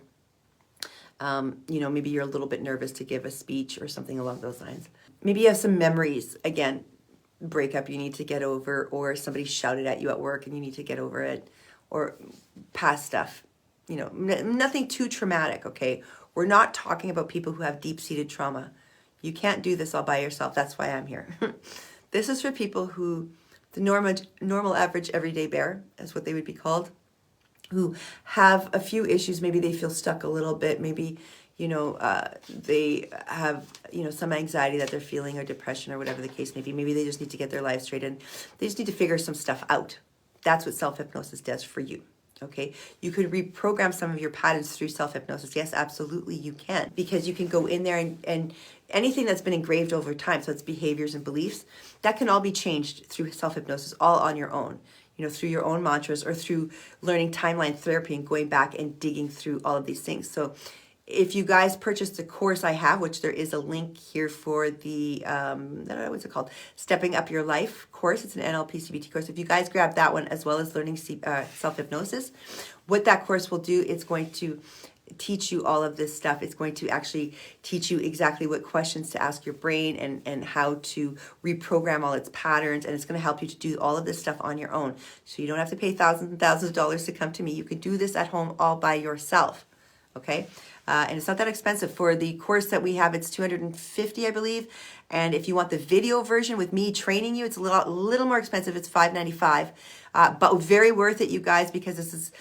maybe you're a little bit nervous to give a speech or something along those lines. Maybe you have some memories, again, breakup you need to get over, or somebody shouted at you at work and you need to get over it, or past stuff. Nothing too traumatic, okay? We're not talking about people who have deep-seated trauma. You can't do this all by yourself. That's why I'm here. This is for people who, the normal average everyday bear is what they would be called, who have a few issues. Maybe they feel stuck a little bit. Maybe, they have, some anxiety that they're feeling, or depression, or whatever the case may be. Maybe they just need to get their life straight, and they just need to figure some stuff out. That's what self-hypnosis does for you. Okay, you could reprogram some of your patterns through self-hypnosis. Yes, absolutely you can, because you can go in there and anything that's been engraved over time, so it's behaviors and beliefs, that can all be changed through self-hypnosis, all on your own, through your own mantras, or through learning timeline therapy and going back and digging through all of these things. So if you guys purchased the course I have, which there is a link here for the, I don't know, what's it called? Stepping Up Your Life course. It's an NLP CBT course. If you guys grab that one, as well as learning self-hypnosis, what that course will do, it's going to teach you all of this stuff. It's going to actually teach you exactly what questions to ask your brain, and how to reprogram all its patterns. And it's going to help you to do all of this stuff on your own. So you don't have to pay thousands and thousands of dollars to come to me. You can do this at home all by yourself. Okay? And it's not that expensive. For the course that we have, it's $250, I believe. And if you want the video version with me training you, it's a little more expensive. It's $595, but very worth it, you guys, because this is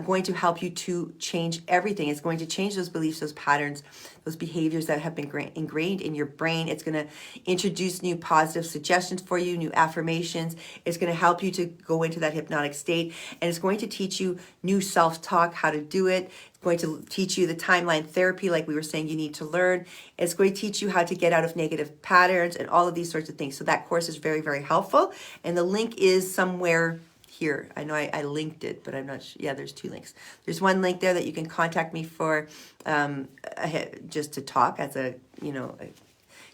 going to help you to change everything. It's going to change those beliefs, those patterns, those behaviors that have been ingrained in your brain. It's going to introduce new positive suggestions for you, new affirmations. It's going to help you to go into that hypnotic state, and it's going to teach you new self-talk, how to do it. It's going to teach you the timeline therapy, like we were saying you need to learn. It's going to teach you how to get out of negative patterns and all of these sorts of things. So that course is very, very helpful. And the link is somewhere here. I know I linked it, but I'm not sure. Yeah, there's two links. There's one link there that you can contact me for, just to talk as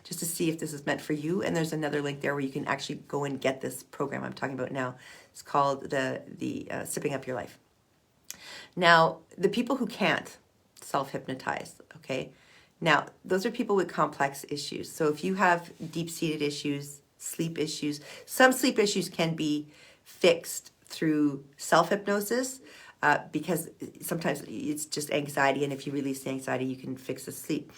just to see if this is meant for you. And there's another link there where you can actually go and get this program I'm talking about now. It's called the Stepping Up Your Life. Now, the people who can't self-hypnotize, okay? Now, those are people with complex issues. So if you have deep-seated issues, sleep issues, some sleep issues can be fixed through self-hypnosis, because sometimes it's just anxiety, and if you release the anxiety, you can fix the sleep.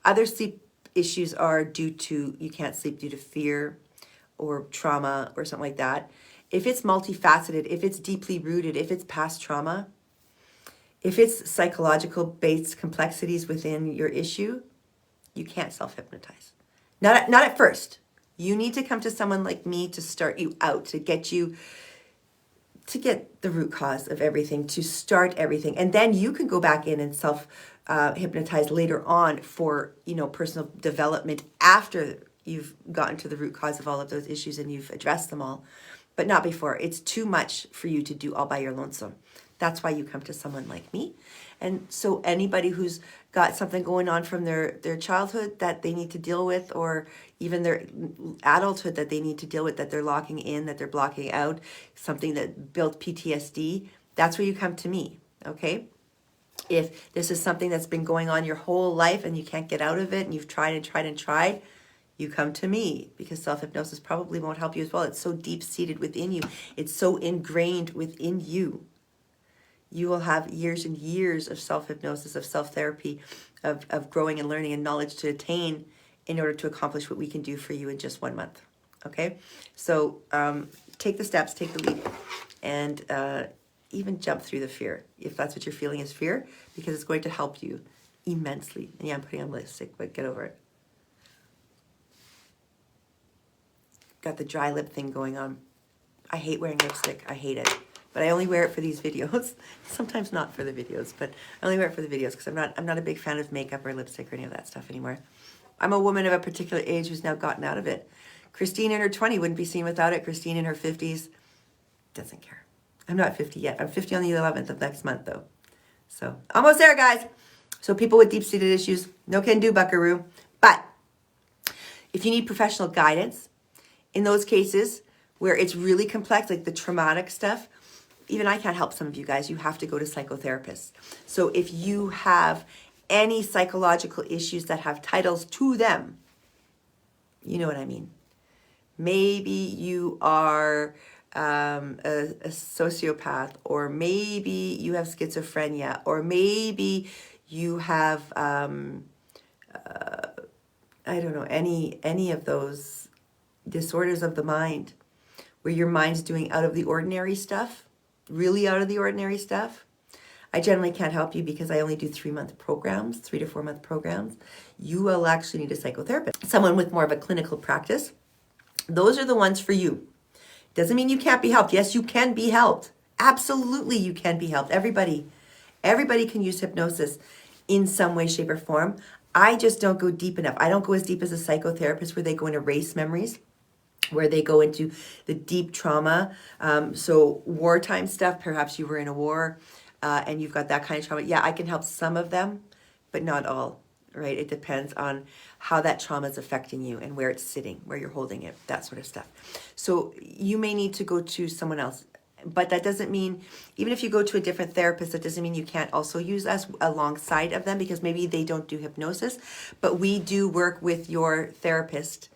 Other sleep issues are due to, you can't sleep due to fear or trauma or something like that. If it's multifaceted, if it's deeply rooted, if it's past trauma, if it's psychological based complexities within your issue, you can't self-hypnotize. Not at first. You need to come to someone like me to start you out, to get the root cause of everything, to start everything. And then you can go back in and self-hypnotize later on for, personal development after you've gotten to the root cause of all of those issues and you've addressed them all, but not before. It's too much for you to do all by your lonesome. That's why you come to someone like me. And so anybody who's got something going on from their childhood that they need to deal with, or even their adulthood that they need to deal with, that they're locking in, that they're blocking out, something that built PTSD, that's where you come to me, okay? If this is something that's been going on your whole life and you can't get out of it, and you've tried and tried and tried, you come to me, because self-hypnosis probably won't help you as well. It's so deep-seated within you. It's so ingrained within you. You will have years and years of self-hypnosis, of self-therapy, of growing and learning and knowledge to attain in order to accomplish what we can do for you in just 1 month. Okay? So take the steps, take the leap, and even jump through the fear, if that's what you're feeling is fear, because it's going to help you immensely. And yeah, I'm putting on lipstick, but get over it. Got the dry lip thing going on. I hate wearing lipstick. I hate it. But I only wear it for these videos. Sometimes not for the videos, but I only wear it for the videos because I'm not a big fan of makeup or lipstick or any of that stuff anymore. I'm a woman of a particular age who's now gotten out of it. Christine in her 20s wouldn't be seen without it. Christine in her 50s doesn't care. I'm not 50 yet. I'm 50 on the 11th of next month, though. So, almost there, guys. So, people with deep-seated issues, no can do, buckaroo. But if you need professional guidance, in those cases where it's really complex, like the traumatic stuff, even I can't help some of you guys. You have to go to psychotherapists. So, if you have any psychological issues that have titles to them, you know what I mean. Maybe you are a sociopath, or maybe you have schizophrenia, or maybe you have I don't know, any of those disorders of the mind where your mind's doing out of the ordinary stuff, really out of the ordinary stuff. I generally can't help you because I only do 3-month programs, 3 to 4 month programs. You will actually need a psychotherapist, someone with more of a clinical practice. Those are the ones for you. Doesn't mean you can't be helped. Yes, you can be helped. Absolutely, you can be helped. Everybody can use hypnosis in some way, shape, or form. I just don't go deep enough. I don't go as deep as a psychotherapist where they go into race memories, where they go into the deep trauma. So wartime stuff, perhaps you were in a war and you've got that kind of trauma. Yeah, I can help some of them, but not all, right? It depends on how that trauma is affecting you and where it's sitting, where you're holding it, that sort of stuff. So you may need to go to someone else. But that doesn't mean, even if you go to a different therapist, that doesn't mean you can't also use us alongside of them, because maybe they don't do hypnosis, but we do work with your therapist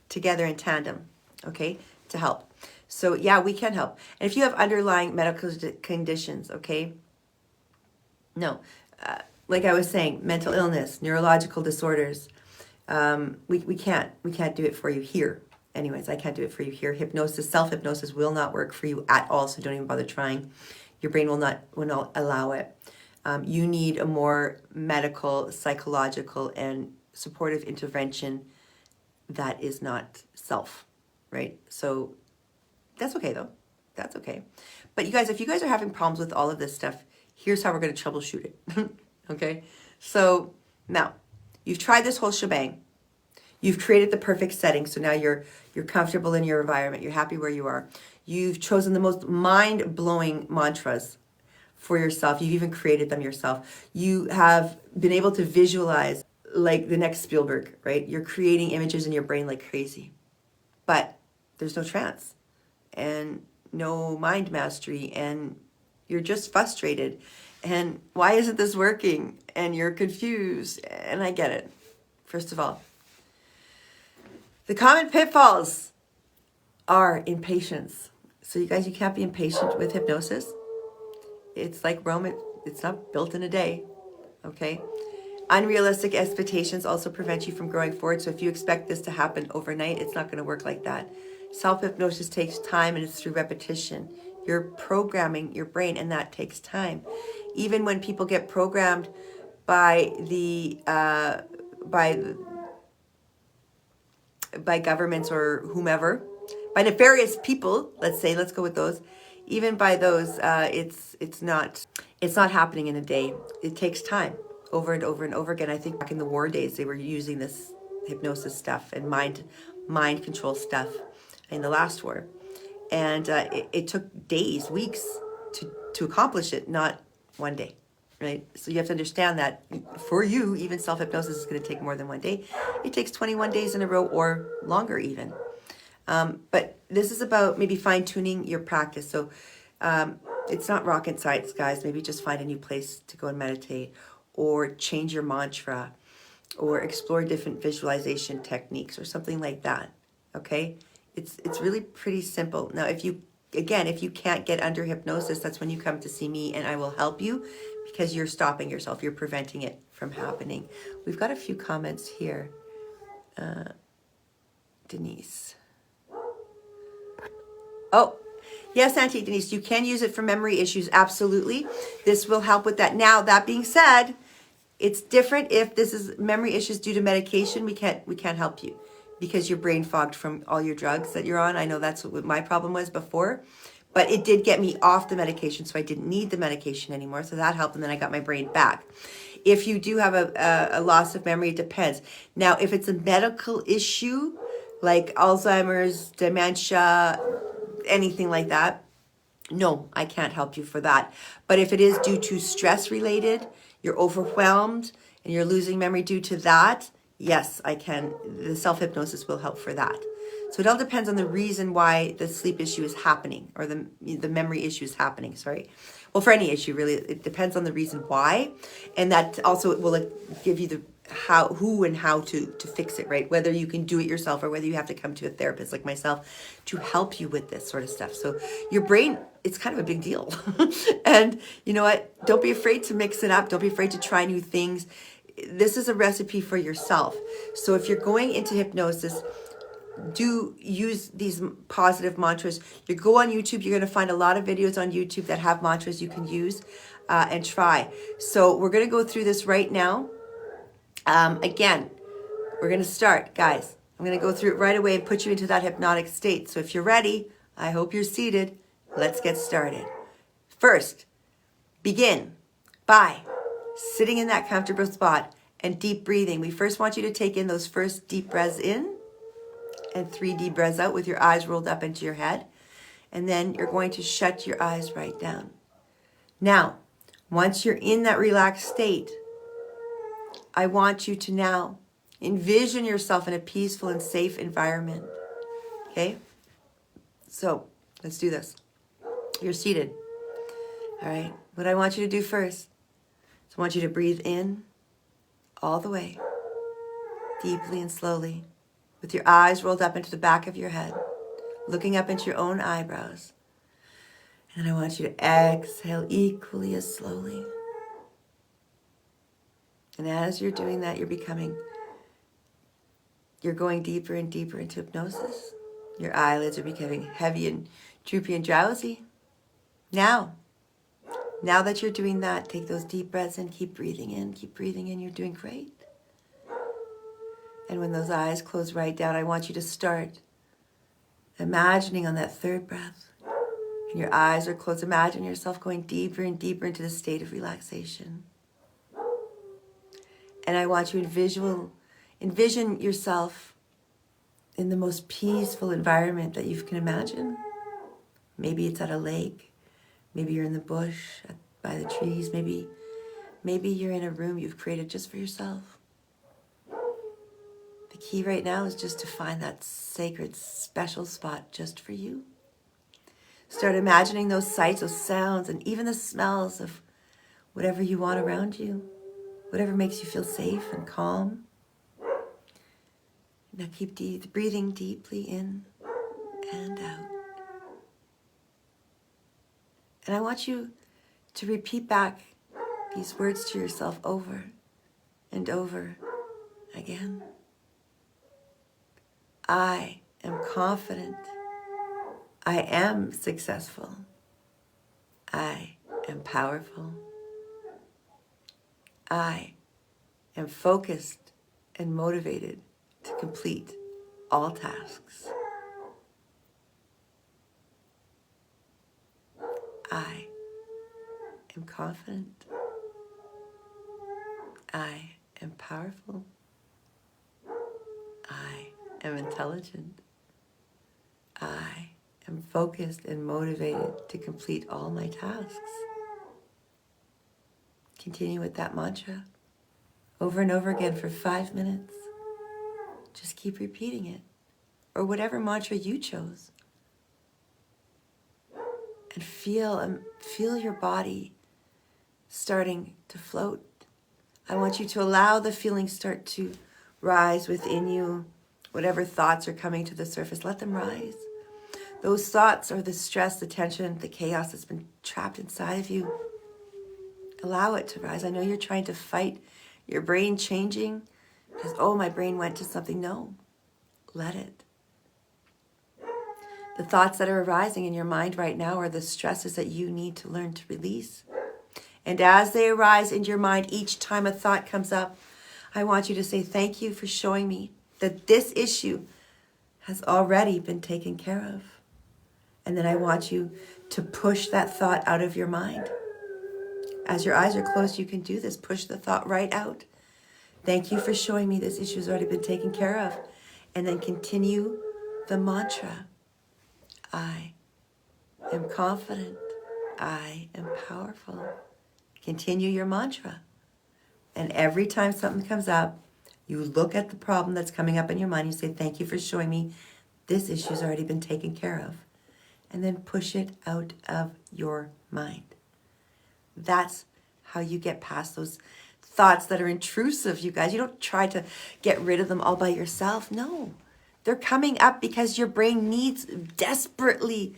together in tandem, okay, to help. So yeah, we can help. And if you have underlying medical conditions, okay, no, like I was saying, mental illness, neurological disorders, we can't do it for you here. Anyways, I can't do it for you here. Hypnosis, self-hypnosis will not work for you at all, so don't even bother trying. Your brain will not allow it. You need a more medical, psychological, and supportive intervention that is not self, right? So that's okay, though. That's okay. But you guys, if you guys are having problems with all of this stuff, here's how we're going to troubleshoot it, okay? So now, you've tried this whole shebang. You've created the perfect setting, so now you're comfortable in your environment. You're happy where you are. You've chosen the most mind-blowing mantras for yourself. You've even created them yourself. You have been able to visualize like the next Spielberg, right? You're creating images in your brain like crazy. But there's no trance and no mind mastery, and you're just frustrated. And why isn't this working? And you're confused. And I get it. First of all, the common pitfalls are impatience. So you guys, you can't be impatient with hypnosis. It's like Rome, it's not built in a day, okay? Unrealistic expectations also prevent you from growing forward. So if you expect this to happen overnight, it's not going to work like that. Self-hypnosis takes time, and it's through repetition. You're programming your brain, and that takes time. Even when people get programmed by governments or whomever, by nefarious people, let's go with those. Even by those, it's not happening in a day. It takes time, over and over and over again. I think back in the war days, they were using this hypnosis stuff and mind control stuff in the last war, and it took days, weeks to accomplish it, not one day. Right? So you have to understand that for you, even self-hypnosis is going to take more than one day. It takes 21 days in a row or longer even. But this is about maybe fine-tuning your practice. So it's not rocket science, guys. Maybe just find a new place to go and meditate, or change your mantra, or explore different visualization techniques or something like that. Okay? It's really pretty simple. Now, if you can't get under hypnosis, that's when you come to see me, and I will help you, because you're stopping yourself. You're preventing it from happening. We've got a few comments here. Denise. Oh, yes, Auntie Denise, you can use it for memory issues. Absolutely. This will help with that. Now, that being said, it's different if this is memory issues due to medication. We can't help you because you're brain fogged from all your drugs that you're on. I know that's what my problem was before, but it did get me off the medication, so I didn't need the medication anymore. So that helped, and then I got my brain back. If you do have a loss of memory, it depends. Now, if it's a medical issue like Alzheimer's, dementia, anything like that, no, I can't help you for that. But if it is due to stress related, you're overwhelmed and you're losing memory due to that, yes, I can. The self-hypnosis will help for that. So it all depends on the reason why the sleep issue is happening, or the memory issue is happening, sorry. Well, for any issue, really, it depends on the reason why. And that also will give you the who and how to fix it, right? Whether you can do it yourself or whether you have to come to a therapist like myself to help you with this sort of stuff. So your brain, it's kind of a big deal. And you know what? Don't be afraid to mix it up. Don't be afraid to try new things. This is a recipe for yourself. So if you're going into hypnosis, do use these positive mantras. You go on YouTube, you're going to find a lot of videos on YouTube that have mantras you can use and try. So we're going to go through this right now. Again, we're going to start, guys. I'm going to go through it right away and put you into that hypnotic state. So if you're ready, I hope you're seated. Let's get started. First, begin by sitting in that comfortable spot and deep breathing. We first want you to take in those first deep breaths in and 3 deep breaths out with your eyes rolled up into your head. And then you're going to shut your eyes right down. Now, once you're in that relaxed state, I want you to now envision yourself in a peaceful and safe environment. Okay? So, let's do this. You're seated. All right? What I want you to do first is I want you to breathe in all the way, deeply and slowly, with your eyes rolled up into the back of your head, looking up into your own eyebrows. And I want you to exhale equally as slowly. And as you're doing that, you're going deeper and deeper into hypnosis. Your eyelids are becoming heavy and droopy and drowsy. Now that you're doing that, take those deep breaths in, keep breathing in, you're doing great. And when those eyes close right down, I want you to start imagining on that third breath. And your eyes are closed. Imagine yourself going deeper and deeper into the state of relaxation. And I want you to envision yourself in the most peaceful environment that you can imagine. Maybe it's at a lake. Maybe you're in the bush by the trees. Maybe you're in a room you've created just for yourself. The key right now is just to find that sacred, special spot just for you. Start imagining those sights, those sounds, and even the smells of whatever you want around you, whatever makes you feel safe and calm. Now keep breathing deeply in and out. And I want you to repeat back these words to yourself over and over again. I am confident. I am successful. I am powerful. I am focused and motivated to complete all tasks. I am confident. I am powerful. I am intelligent. I am focused and motivated to complete all my tasks. Continue with that mantra over and over again for 5 minutes. Just keep repeating it, or whatever mantra you chose. And feel your body starting to float. I want you to allow the feelings start to rise within you. Whatever thoughts are coming to the surface, let them rise. Those thoughts are the stress, the tension, the chaos that's been trapped inside of you. Allow it to rise. I know you're trying to fight your brain changing because, oh, my brain went to something. No, let it. The thoughts that are arising in your mind right now are the stresses that you need to learn to release. And as they arise in your mind, each time a thought comes up, I want you to say, thank you for showing me that this issue has already been taken care of. And then I want you to push that thought out of your mind. As your eyes are closed, you can do this. Push the thought right out. Thank you for showing me this issue has already been taken care of. And then continue the mantra. I am confident. I am powerful. Continue your mantra. And every time something comes up, you look at the problem that's coming up in your mind. You say, thank you for showing me this issue has already been taken care of. And then push it out of your mind. That's how you get past those thoughts that are intrusive, you guys. You don't try to get rid of them all by yourself. No, they're coming up because your brain needs desperately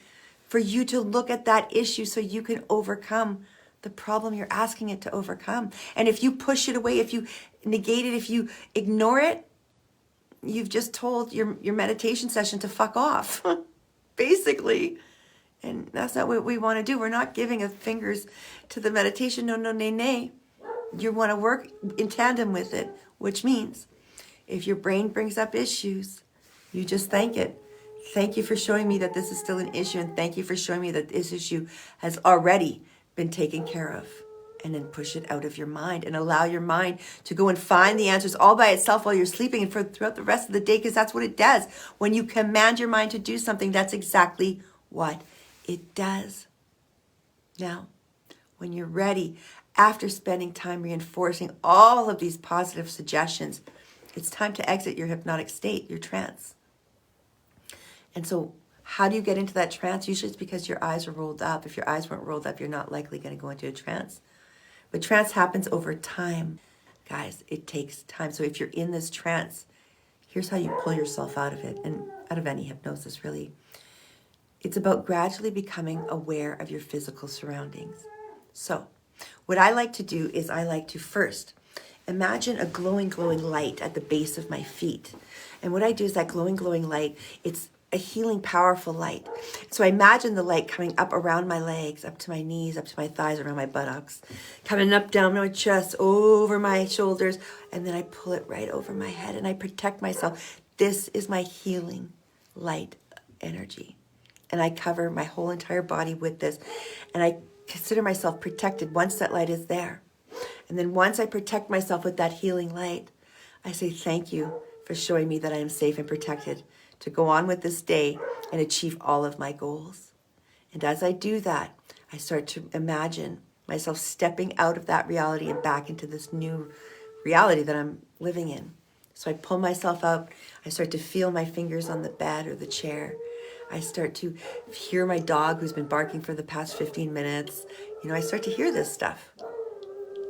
for you to look at that issue so you can overcome the problem you're asking it to overcome. And if you push it away, if you negate it, if you ignore it, you've just told your meditation session to fuck off, basically. And that's not what we want to do. We're not giving fingers to the meditation. No, no, nay, nay. You want to work in tandem with it, which means if your brain brings up issues, you just thank it. Thank you for showing me that this is still an issue, and thank you for showing me that this issue has already been taken care of. And then push it out of your mind and allow your mind to go and find the answers all by itself while you're sleeping and throughout the rest of the day, because that's what it does. When you command your mind to do something, that's exactly what it does. Now, when you're ready, after spending time reinforcing all of these positive suggestions, it's time to exit your hypnotic state, your trance. And so how do you get into that trance? Usually it's because your eyes are rolled up. If your eyes weren't rolled up, you're not likely going to go into a trance. But trance happens over time. Guys, it takes time. So if you're in this trance, here's how you pull yourself out of it, and out of any hypnosis, really. It's about gradually becoming aware of your physical surroundings. So what I like to do is I like to first imagine a glowing light at the base of my feet. And what I do is that glowing light, it's a healing, powerful light. So I imagine the light coming up around my legs, up to my knees, up to my thighs, around my buttocks, coming up, down my chest, over my shoulders, and then I pull it right over my head and I protect myself. This is my healing light energy. And I cover my whole entire body with this. And I consider myself protected once that light is there. And then once I protect myself with that healing light, I say, thank you for showing me that I am safe and protected to go on with this day and achieve all of my goals. And as I do that, I start to imagine myself stepping out of that reality and back into this new reality that I'm living in. So I pull myself out. I start to feel my fingers on the bed or the chair. I start to hear my dog who's been barking for the past 15 minutes. I start to hear this stuff.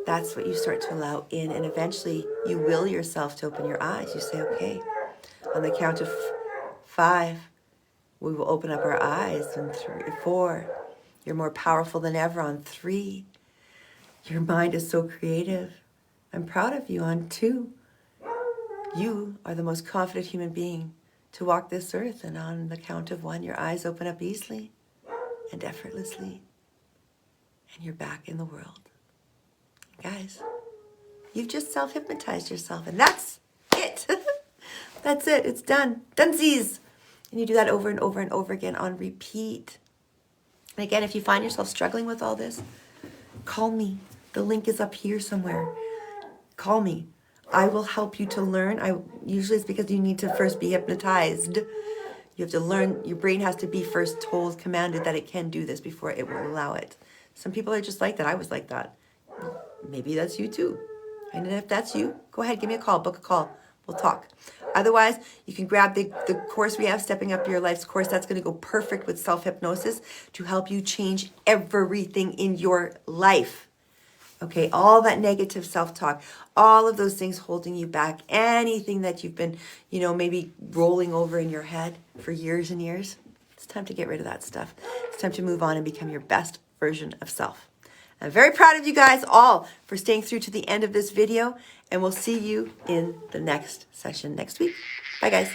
That's what you start to allow in. And eventually you will yourself to open your eyes. You say, okay, on the count of 5, we will open up our eyes. On 3, 4, you're more powerful than ever. On 3, your mind is so creative. I'm proud of you. On 2, you are the most confident human being to walk this earth. And on the count of 1, your eyes open up easily and effortlessly, and you're back in the world. Guys, you've just self-hypnotized yourself, and that's it. That's it. It's done. Dunsies. And you do that over and over and over again on repeat. And again, if you find yourself struggling with all this, call me. The link is up here somewhere. Call me. I will help you to learn. Usually it's because you need to first be hypnotized. You have to learn. Your brain has to be first told, commanded that it can do this before it will allow it. Some people are just like that. I was like that. Maybe that's you too. And if that's you, go ahead, give me a call, book a call. We'll talk. Otherwise, you can grab the course we have, Stepping Up Your Life's course. That's going to go perfect with self-hypnosis to help you change everything in your life. Okay, all that negative self-talk, all of those things holding you back, anything that you've been, maybe rolling over in your head for years and years. It's time to get rid of that stuff. It's time to move on and become your best version of self. I'm very proud of you guys all for staying through to the end of this video, and we'll see you in the next session next week. Bye, guys.